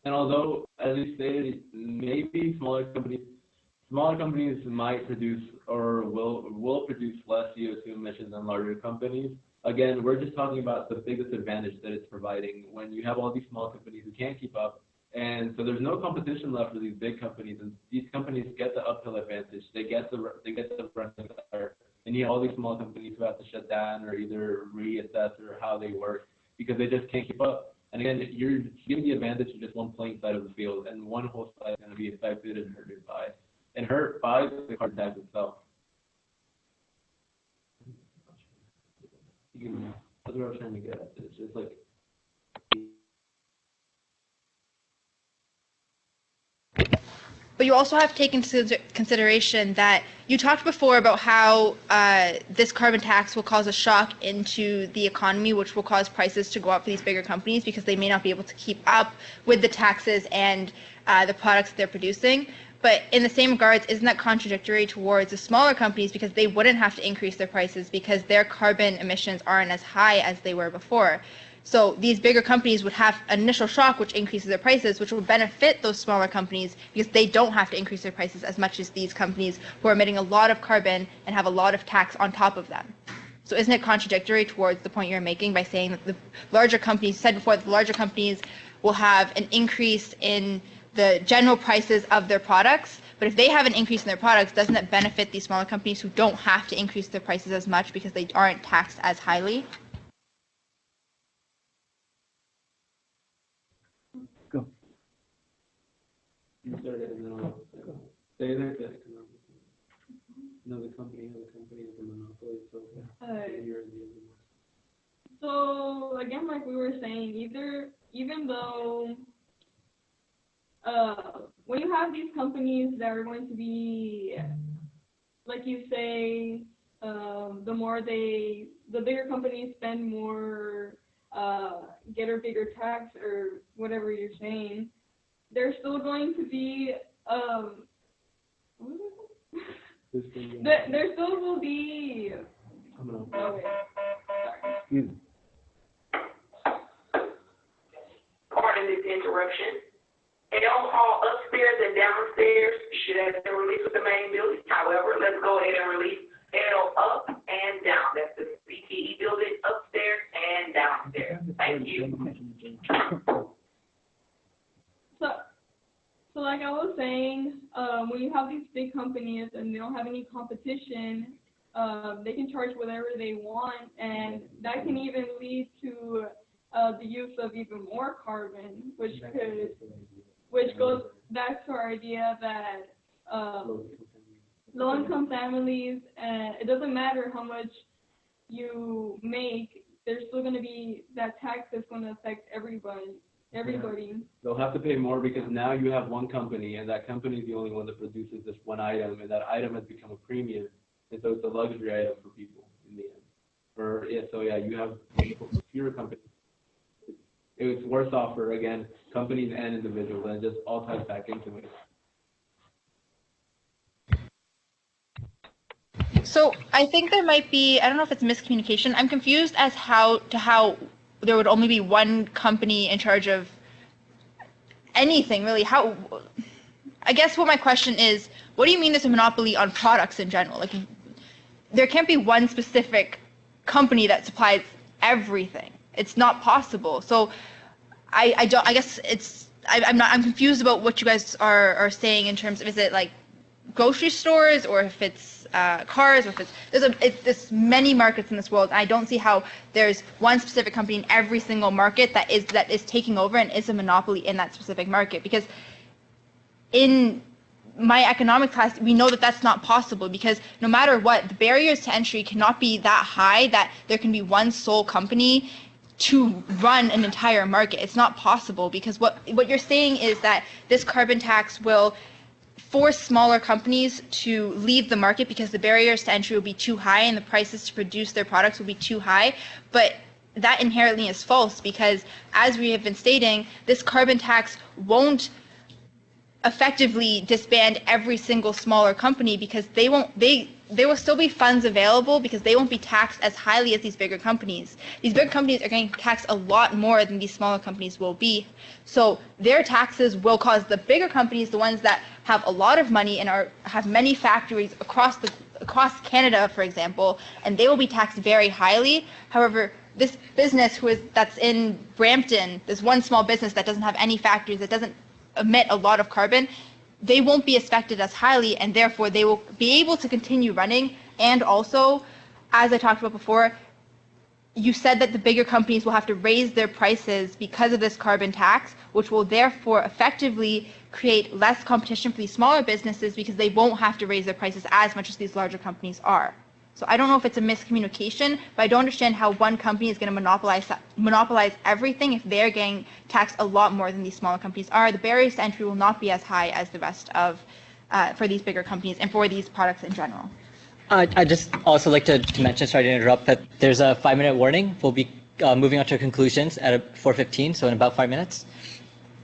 And although, as you stated, maybe smaller companies might produce or will produce less CO2 emissions than larger companies. Again, we're just talking about the biggest advantage that it's providing when you have all these small companies who can't keep up. And so there's no competition left for these big companies, and these companies get the uphill advantage. They get the running start. And you have all these small companies who have to shut down or either reassess or how they work because they just can't keep up. And again, you're giving the advantage to just one playing side of the field, and one whole side is going to be affected and hurt by the carbon tax itself. That's what I was trying to get at. It's just like. But you also have to take into consideration that you talked before about how this carbon tax will cause a shock into the economy, which will cause prices to go up for these bigger companies because they may not be able to keep up with the taxes and the products that they're producing. But in the same regards, isn't that contradictory towards the smaller companies, because they wouldn't have to increase their prices because their carbon emissions aren't as high as they were before? So these bigger companies would have an initial shock, which increases their prices, which will benefit those smaller companies because they don't have to increase their prices as much as these companies who are emitting a lot of carbon and have a lot of tax on top of them. So isn't it contradictory towards the point you're making by saying that the larger companies, said before, that the larger companies will have an increase in the general prices of their products, but if they have an increase in their products, doesn't it benefit these smaller companies who don't have to increase their prices as much because they aren't taxed as highly? Go. You started and then I'll say that the company has a monopoly, so you're the other one. So again, like we were saying, even though when you have these companies that are going to be, like you say, the bigger companies spend more, get a bigger tax or whatever you're saying, there's still going to be there still will be. Oh, wait. Sorry. Pardon this interruption. L hall upstairs and downstairs should have been released with the main building. However, let's go ahead and release L up and down. That's the CTE building upstairs and downstairs. Thank you. So like I was saying, when you have these big companies and they don't have any competition, they can charge whatever they want, and that can even lead to the use of even more carbon, which goes back to our idea that low-income families, it doesn't matter how much you make, there's still going to be that tax that's going to affect everybody. Yeah. They'll have to pay more because now you have one company, and that company is the only one that produces this one item, and that item has become a premium, and so it's a luxury item for people in the end. You have fewer companies. It's worse off for, again, companies and individuals, and it just all ties back into it. So I think there might be, I don't know if it's miscommunication. I'm confused as how there would only be one company in charge of anything, really. I guess what my question is, what do you mean there's a monopoly on products in general? Like, there can't be one specific company that supplies everything. It's not possible. So I guess I'm confused about what you guys are saying in terms of, is it like grocery stores, or if it's cars, or if there's many markets in this world, and I don't see how there's one specific company in every single market that is taking over and is a monopoly in that specific market. Because in my economics class, we know that that's not possible, because no matter what, the barriers to entry cannot be that high that there can be one sole company to run an entire market. It's not possible, because what you're saying is that this carbon tax will force smaller companies to leave the market because the barriers to entry will be too high and the prices to produce their products will be too high. But that inherently is false, because as we have been stating, this carbon tax won't effectively disband every single smaller company, because there will still be funds available, because they won't be taxed as highly as these bigger companies. These bigger companies are getting taxed a lot more than these smaller companies will be. So their taxes will cause the bigger companies, the ones that have a lot of money and have many factories across Canada, for example, and they will be taxed very highly. However, this business that's in Brampton, this one small business that doesn't have any factories, that doesn't emit a lot of carbon, they won't be affected as highly, and therefore they will be able to continue running. And also, as I talked about before, you said that the bigger companies will have to raise their prices because of this carbon tax, which will therefore effectively create less competition for these smaller businesses, because they won't have to raise their prices as much as these larger companies are. So I don't know if it's a miscommunication, but I don't understand how one company is going to monopolize everything if they're getting taxed a lot more than these smaller companies are. The barriers to entry will not be as high as the rest of for these bigger companies and for these products in general. I just also like to mention, sorry to interrupt, that there's a 5-minute warning. We'll be moving on to conclusions at 4:15, so in about 5 minutes.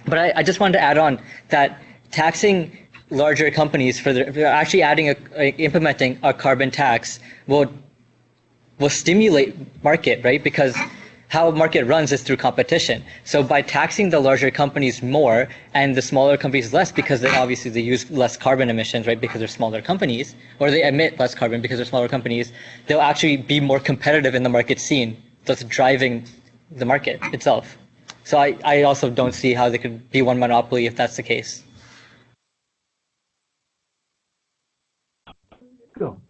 But I just wanted to add on that taxing larger companies actually implementing a carbon tax will stimulate market, right? Because how market runs is through competition. So by taxing the larger companies more and the smaller companies less, because they use less carbon emissions, right? Because they're smaller companies, or they emit less carbon because they're smaller companies, they'll actually be more competitive in the market scene. That's driving the market itself. So I also don't see how there could be one monopoly if that's the case. Go.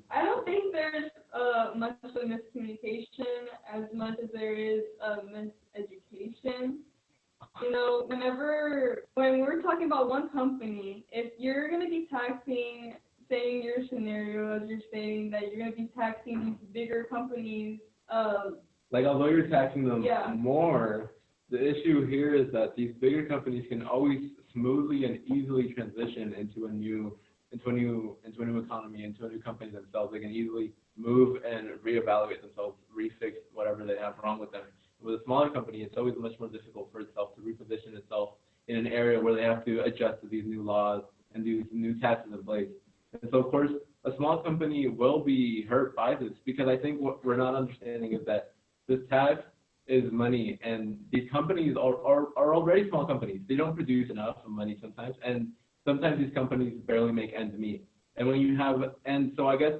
I don't think there's much of a miscommunication as much as there is miseducation. You know, when we're talking about one company, if you're going to be taxing, say in your scenario, as you're saying that you're going to be taxing these bigger companies. Like, although you're taxing them Yeah. more, the issue here is that these bigger companies can always smoothly and easily transition into a new economy, into a new company themselves. They can easily move and reevaluate themselves, refix whatever they have wrong with them. With a smaller company, it's always much more difficult for itself to reposition itself in an area where they have to adjust to these new laws and these new taxes in place. And so, of course, a small company will be hurt by this, because I think what we're not understanding is that this tax is money, and these companies are already small companies. They don't produce enough money sometimes, and sometimes these companies barely make ends meet. And so I guess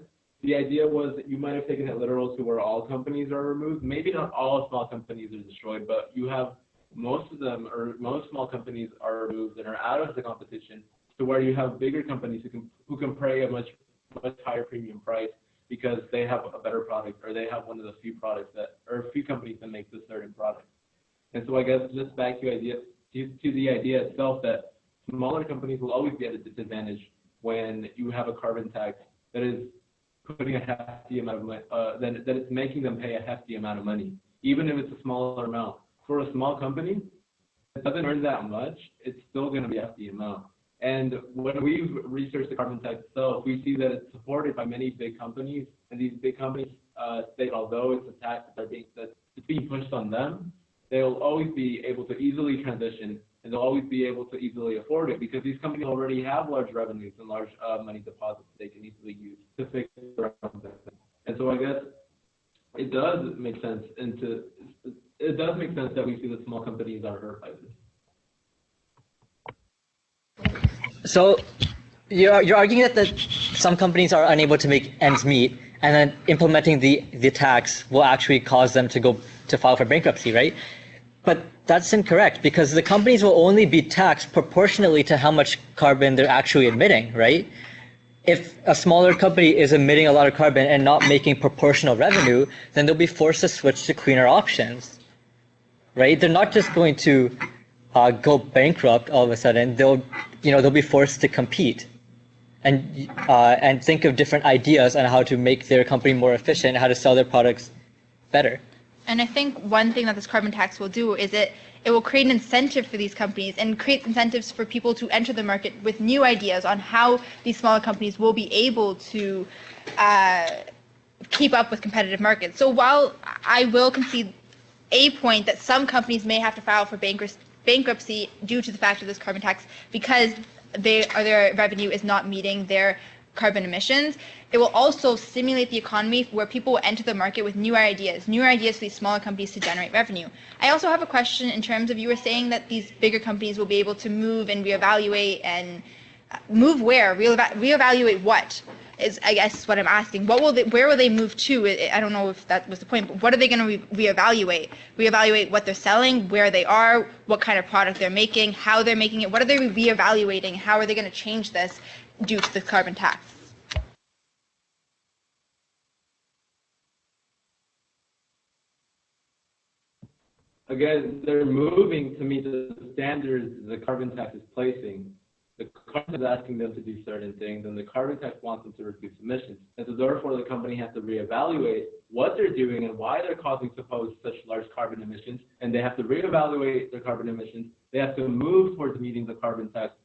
the idea was that you might have taken it literal to where all companies are removed. Maybe not all small companies are destroyed, but you have most of them, or most small companies are removed and are out of the competition, to where you have bigger companies who can pay a much higher premium price because they have a better product, or they have one of the few companies that make this certain product. And so I guess just back to the idea itself, that smaller companies will always be at a disadvantage when you have a carbon tax that is putting a hefty amount of money, that it's making them pay a hefty amount of money, even if it's a smaller amount. For a small company, it doesn't earn that much, it's still going to be a hefty amount. And when we've researched the carbon tax itself, we see that it's supported by many big companies, and these big companies state, although it's a tax that's being pushed on them, they'll always be able to easily transition, and they'll always be able to easily afford it, because these companies already have large revenues and large money deposits they can easily use to fix their own business. And so I guess it does make sense, that we see that small companies are hurt by this. So you're arguing that some companies are unable to make ends meet, and then implementing the tax will actually cause them to file for bankruptcy, right? But that's incorrect, because the companies will only be taxed proportionately to how much carbon they're actually emitting, right? If a smaller company is emitting a lot of carbon and not making proportional revenue, then they'll be forced to switch to cleaner options, right? They're not just going to go bankrupt all of a sudden. They'll be forced to compete and think of different ideas on how to make their company more efficient, how to sell their products better. And I think one thing that this carbon tax will do is it will create an incentive for these companies and create incentives for people to enter the market with new ideas on how these smaller companies will be able to keep up with competitive markets. So while I will concede a point that some companies may have to file for bankruptcy due to the fact of this carbon tax because their revenue is not meeting their carbon emissions, it will also stimulate the economy where people will enter the market with new ideas for these smaller companies to generate revenue. I also have a question in terms of, you were saying that these bigger companies will be able to move and reevaluate, and move where? Reevaluate what? Is, I guess, what I'm asking. Where will they move to? I don't know if that was the point, but what are they going to reevaluate? Reevaluate what they're selling, where they are, what kind of product they're making, how they're making it. What are they reevaluating? How are they going to change this due to the carbon tax? Again, they're moving to meet the standards the carbon tax is placing. The carbon tax is asking them to do certain things, and the carbon tax wants them to reduce emissions. And so therefore, the company has to reevaluate what they're doing and why they're causing supposed such large carbon emissions, and they have to reevaluate their carbon emissions. They have to move towards meeting the carbon tax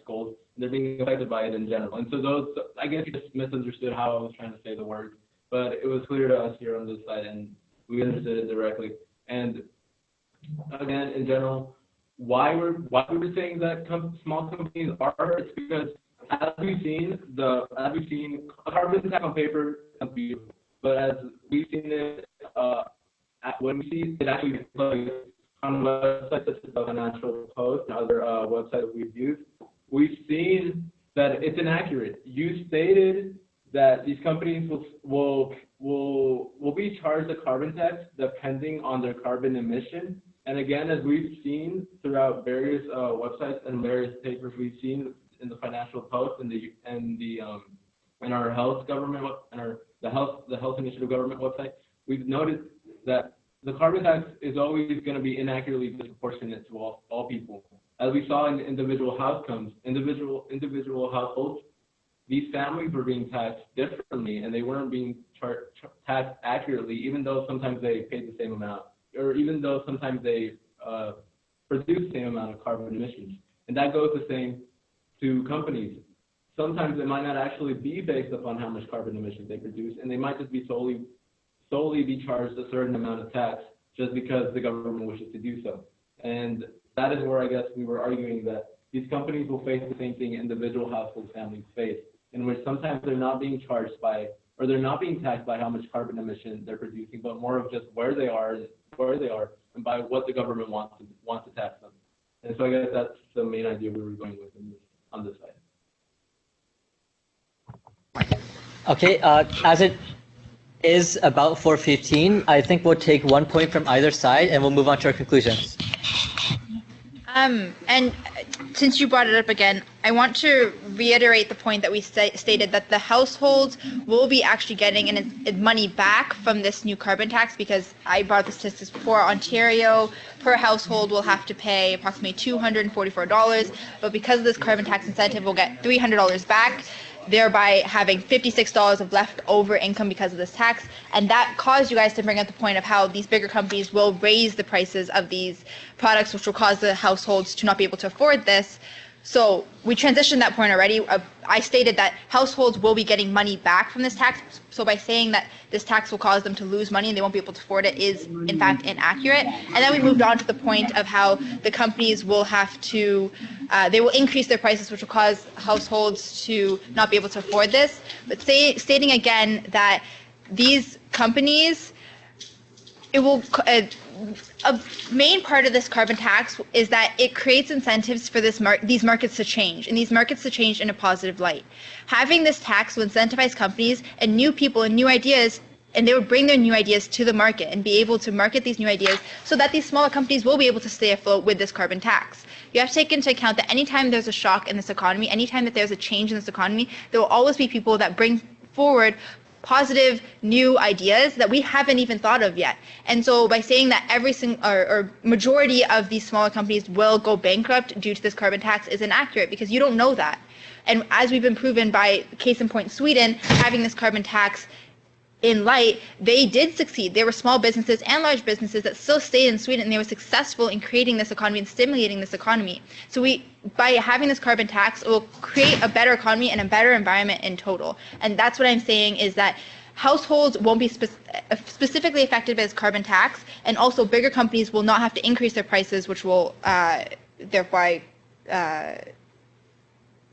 goals, and they're being affected by it in general. And so those, I guess you just misunderstood how I was trying to say the words, but it was clear to us here on this side, and we understood it directly. And again, in general, why we're saying that small companies are, it's because as we've seen carbon tax on paper is beautiful, but as we've seen it when we see it actually on websites such as the Financial Post and other websites we've used, we've seen that it's inaccurate. You stated that these companies will be charged a carbon tax depending on their carbon emission. And again, as we've seen throughout various websites and various papers, we've seen in the Financial Post and our health government and the health initiative government website, we've noted that the carbon tax is always going to be inaccurately disproportionate to all people. As we saw in individual households, these families were being taxed differently, and they weren't being taxed accurately, even though sometimes they paid the same amount, or even though sometimes they produce the same amount of carbon emissions. And that goes the same to companies. Sometimes it might not actually be based upon how much carbon emissions they produce, and they might just be solely be charged a certain amount of tax just because the government wishes to do so. And that is where I guess we were arguing that these companies will face the same thing individual household families face, in which sometimes they're not being charged by, or they're not being taxed by how much carbon emission they're producing, but more of just where they are, and by what the government wants to tax them. And so I guess that's the main idea we were going with on this side. Okay, as it is about 4:15, I think we'll take 1 point from either side, and we'll move on to our conclusions. And since you brought it up again, I want to reiterate the point that we stated that the households will be actually getting money back from this new carbon tax, because I brought the statistics before. Ontario per household will have to pay approximately $244, but because of this carbon tax incentive, we'll get $300 back, thereby having $56 of leftover income because of this tax. And that caused you guys to bring up the point of how these bigger companies will raise the prices of these products, which will cause the households to not be able to afford this. So we transitioned that point already. I stated that households will be getting money back from this tax. So by saying that this tax will cause them to lose money and they won't be able to afford it is in fact inaccurate. And then we moved on to the point of how the companies will have to, they will increase their prices, which will cause households to not be able to afford this. But stating again that these companies, it will a main part of this carbon tax is that it creates incentives for these markets to change, and these markets to change in a positive light. Having this tax will incentivize companies and new people and new ideas, and they would bring their new ideas to the market and be able to market these new ideas so that these smaller companies will be able to stay afloat with this carbon tax. You have to take into account that anytime there's a shock in this economy, anytime that there's a change in this economy, there will always be people that bring forward positive new ideas that we haven't even thought of yet. And so by saying that every single or majority of these smaller companies will go bankrupt due to this carbon tax is inaccurate, because you don't know that. And as we've been proven by case in point Sweden having this carbon tax in light, they did succeed. There were small businesses and large businesses that still stayed in Sweden, and they were successful in creating this economy and stimulating this economy. So by having this carbon tax, it will create a better economy and a better environment in total. And that's what I'm saying, is that households won't be specifically affected by this carbon tax, and also bigger companies will not have to increase their prices, which will thereby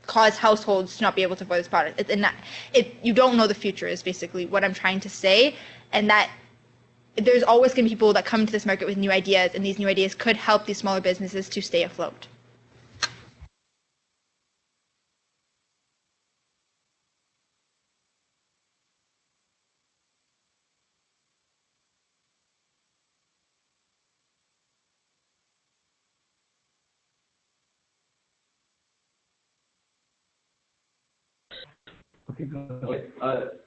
cause households to not be able to afford this product. You don't know the future is basically what I'm trying to say, and that there's always going to be people that come into this market with new ideas, and these new ideas could help these smaller businesses to stay afloat. Okay, go ahead. Okay,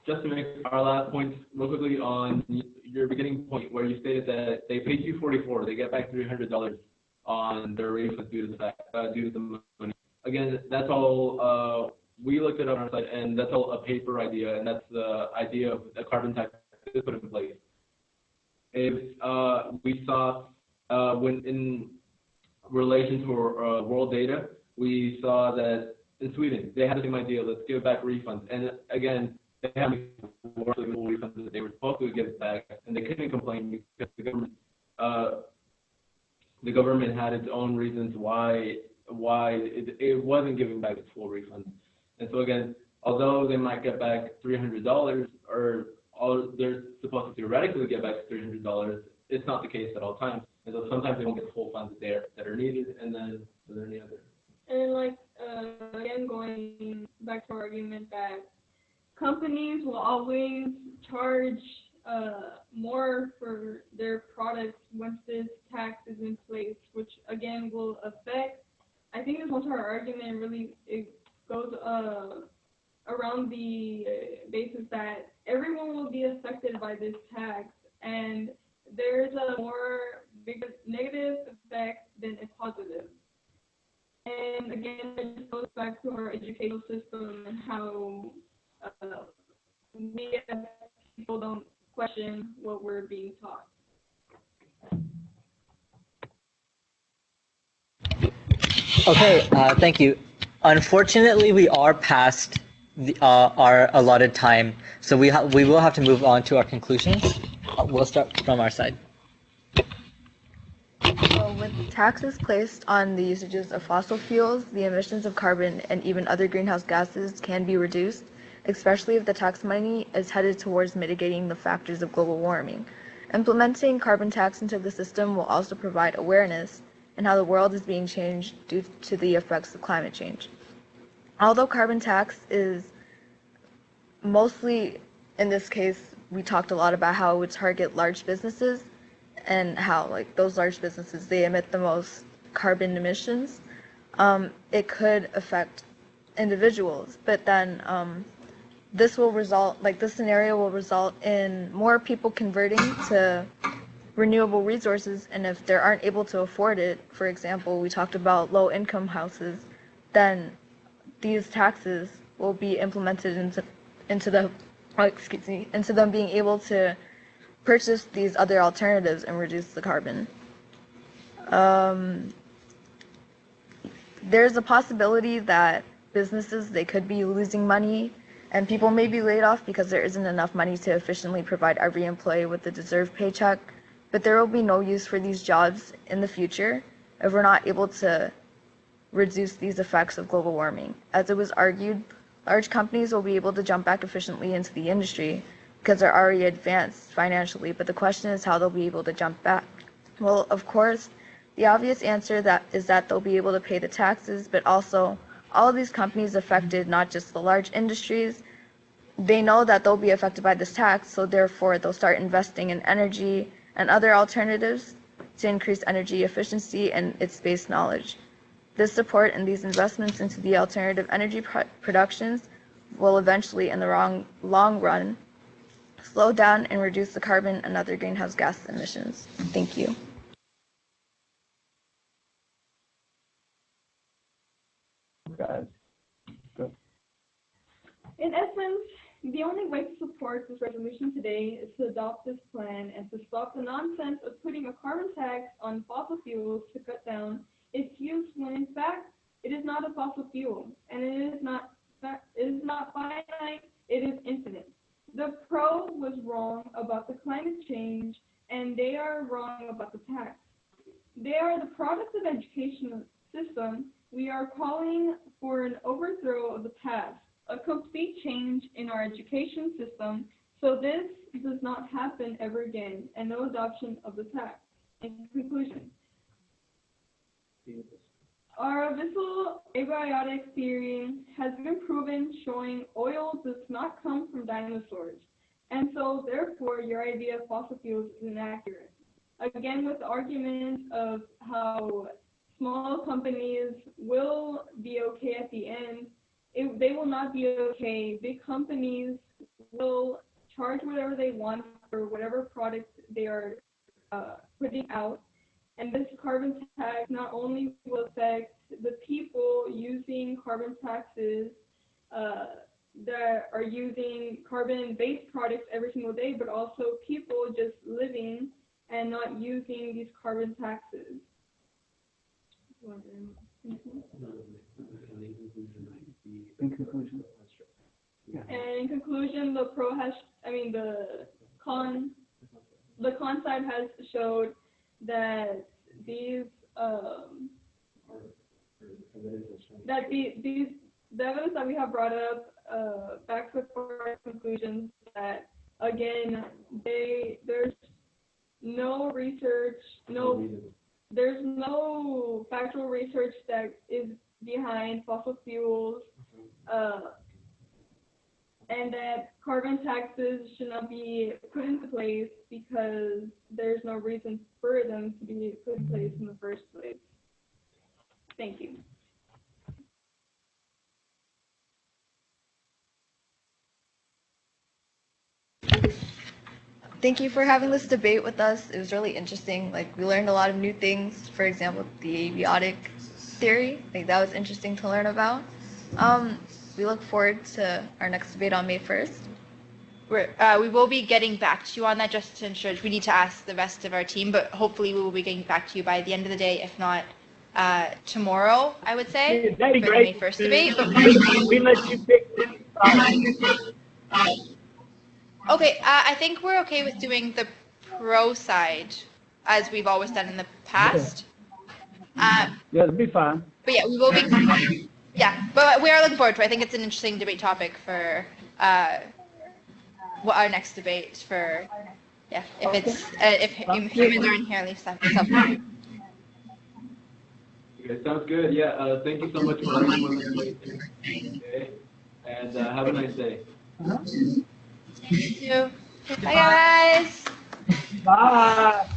just to make our last point real quickly on your beginning point where you stated that they paid you $44, they get back $300 on their refund due to the fact, due to the money. Again, that's all, we looked it up on our site, and that's all a paper idea, and that's the idea of a carbon tax to put in place. If we saw, when in relation to world data, we saw that in Sweden, they had the same idea, let's give back refunds. And again, they had refunds that they were supposed to give back, and they couldn't complain because the government had its own reasons why it wasn't giving back its full refund. And so again, although they might get back $300, or they're supposed to theoretically get back $300, it's not the case at all times. And so sometimes they don't get the full funds that are needed, and then so there are any other. And again, going back to our argument that companies will always charge more for their products once this tax is in place, which again will affect. I think this most of our argument really it goes around the basis that everyone will be affected by this tax, and there's a more bigger negative effect than a positive. And again, it just goes back to our educational system and how we as people don't question what we're being taught. Okay, thank you. Unfortunately, we are past our allotted time, so we will have to move on to our conclusions. We'll start from our side. So with taxes placed on the usages of fossil fuels, the emissions of carbon and even other greenhouse gases can be reduced, especially if the tax money is headed towards mitigating the factors of global warming. Implementing carbon tax into the system will also provide awareness in how the world is being changed due to the effects of climate change. Although carbon tax is mostly, in this case, we talked a lot about how it would target large businesses and how those large businesses, they emit the most carbon emissions. It could affect individuals, but then this scenario will result in more people converting to renewable resources, and if they aren't able to afford it, for example, we talked about low-income houses, then these taxes will be implemented into them being able to purchase these other alternatives and reduce the carbon. There's a possibility that businesses, they could be losing money, and people may be laid off because there isn't enough money to efficiently provide every employee with a deserved paycheck. But there will be no use for these jobs in the future if we're not able to reduce these effects of global warming. As it was argued, large companies will be able to jump back efficiently into the industry, because they're already advanced financially, but the question is how they'll be able to jump back. Well, of course, the obvious answer is that they'll be able to pay the taxes, but also all of these companies affected, not just the large industries, they know that they'll be affected by this tax, so therefore they'll start investing in energy and other alternatives to increase energy efficiency and its base knowledge. This support and these investments into the alternative energy productions will eventually, in the long run, slow down and reduce the carbon and other greenhouse gas emissions. Thank you. Guys, go. In essence, the only way to support this resolution today is to adopt this plan and to stop the nonsense of putting a carbon tax on fossil fuels to cut down its use when in fact it is not a fossil fuel and it is not finite, it is infinite. The pro was wrong about the climate change and they are wrong about the tax. They are the product of education system. We are calling for an overthrow of the past, a complete change in our education system, so this does not happen ever again, and no adoption of the tax. In conclusion, our abyssal abiotic theory has been proven, showing oil does not come from dinosaurs, and so therefore your idea of fossil fuels is inaccurate. Again, with the argument of how small companies will be okay at the end, they will not be okay. Big companies will charge whatever they want for whatever product they are putting out. And this carbon tax not only will affect the people using carbon taxes that are using carbon-based products every single day, but also people just living and not using these carbon taxes. In conclusion. Yeah. And in conclusion, the con side has showed that the evidence that we have brought up backs up our conclusions that again there's no research, there's no factual research that is behind fossil fuels, and that carbon taxes should not be put into place because there's no reason for them to be put in place in the first place. Thank you. Thank you for having this debate with us. It was really interesting. Like, we learned a lot of new things. For example, the abiotic theory. Like, that was interesting to learn about. We look forward to our next debate on May 1st. We will be getting back to you on that just to ensure. We need to ask the rest of our team, but hopefully we will be getting back to you by the end of the day, if not tomorrow, I would say, for the May 1st debate. But We let you pick. okay, I think we're okay with doing the pro side, as we've always done in the past. Yeah, it'll be fine. But yeah, we will be. Yeah, but we are looking forward to it. I think it's an interesting debate topic for our next debate. For yeah, if it's if humans are inherently self-sufficient. Okay, sounds good. Yeah, thank you so much for everyone listening today, and have a nice day. Thank you. Bye, guys. Bye.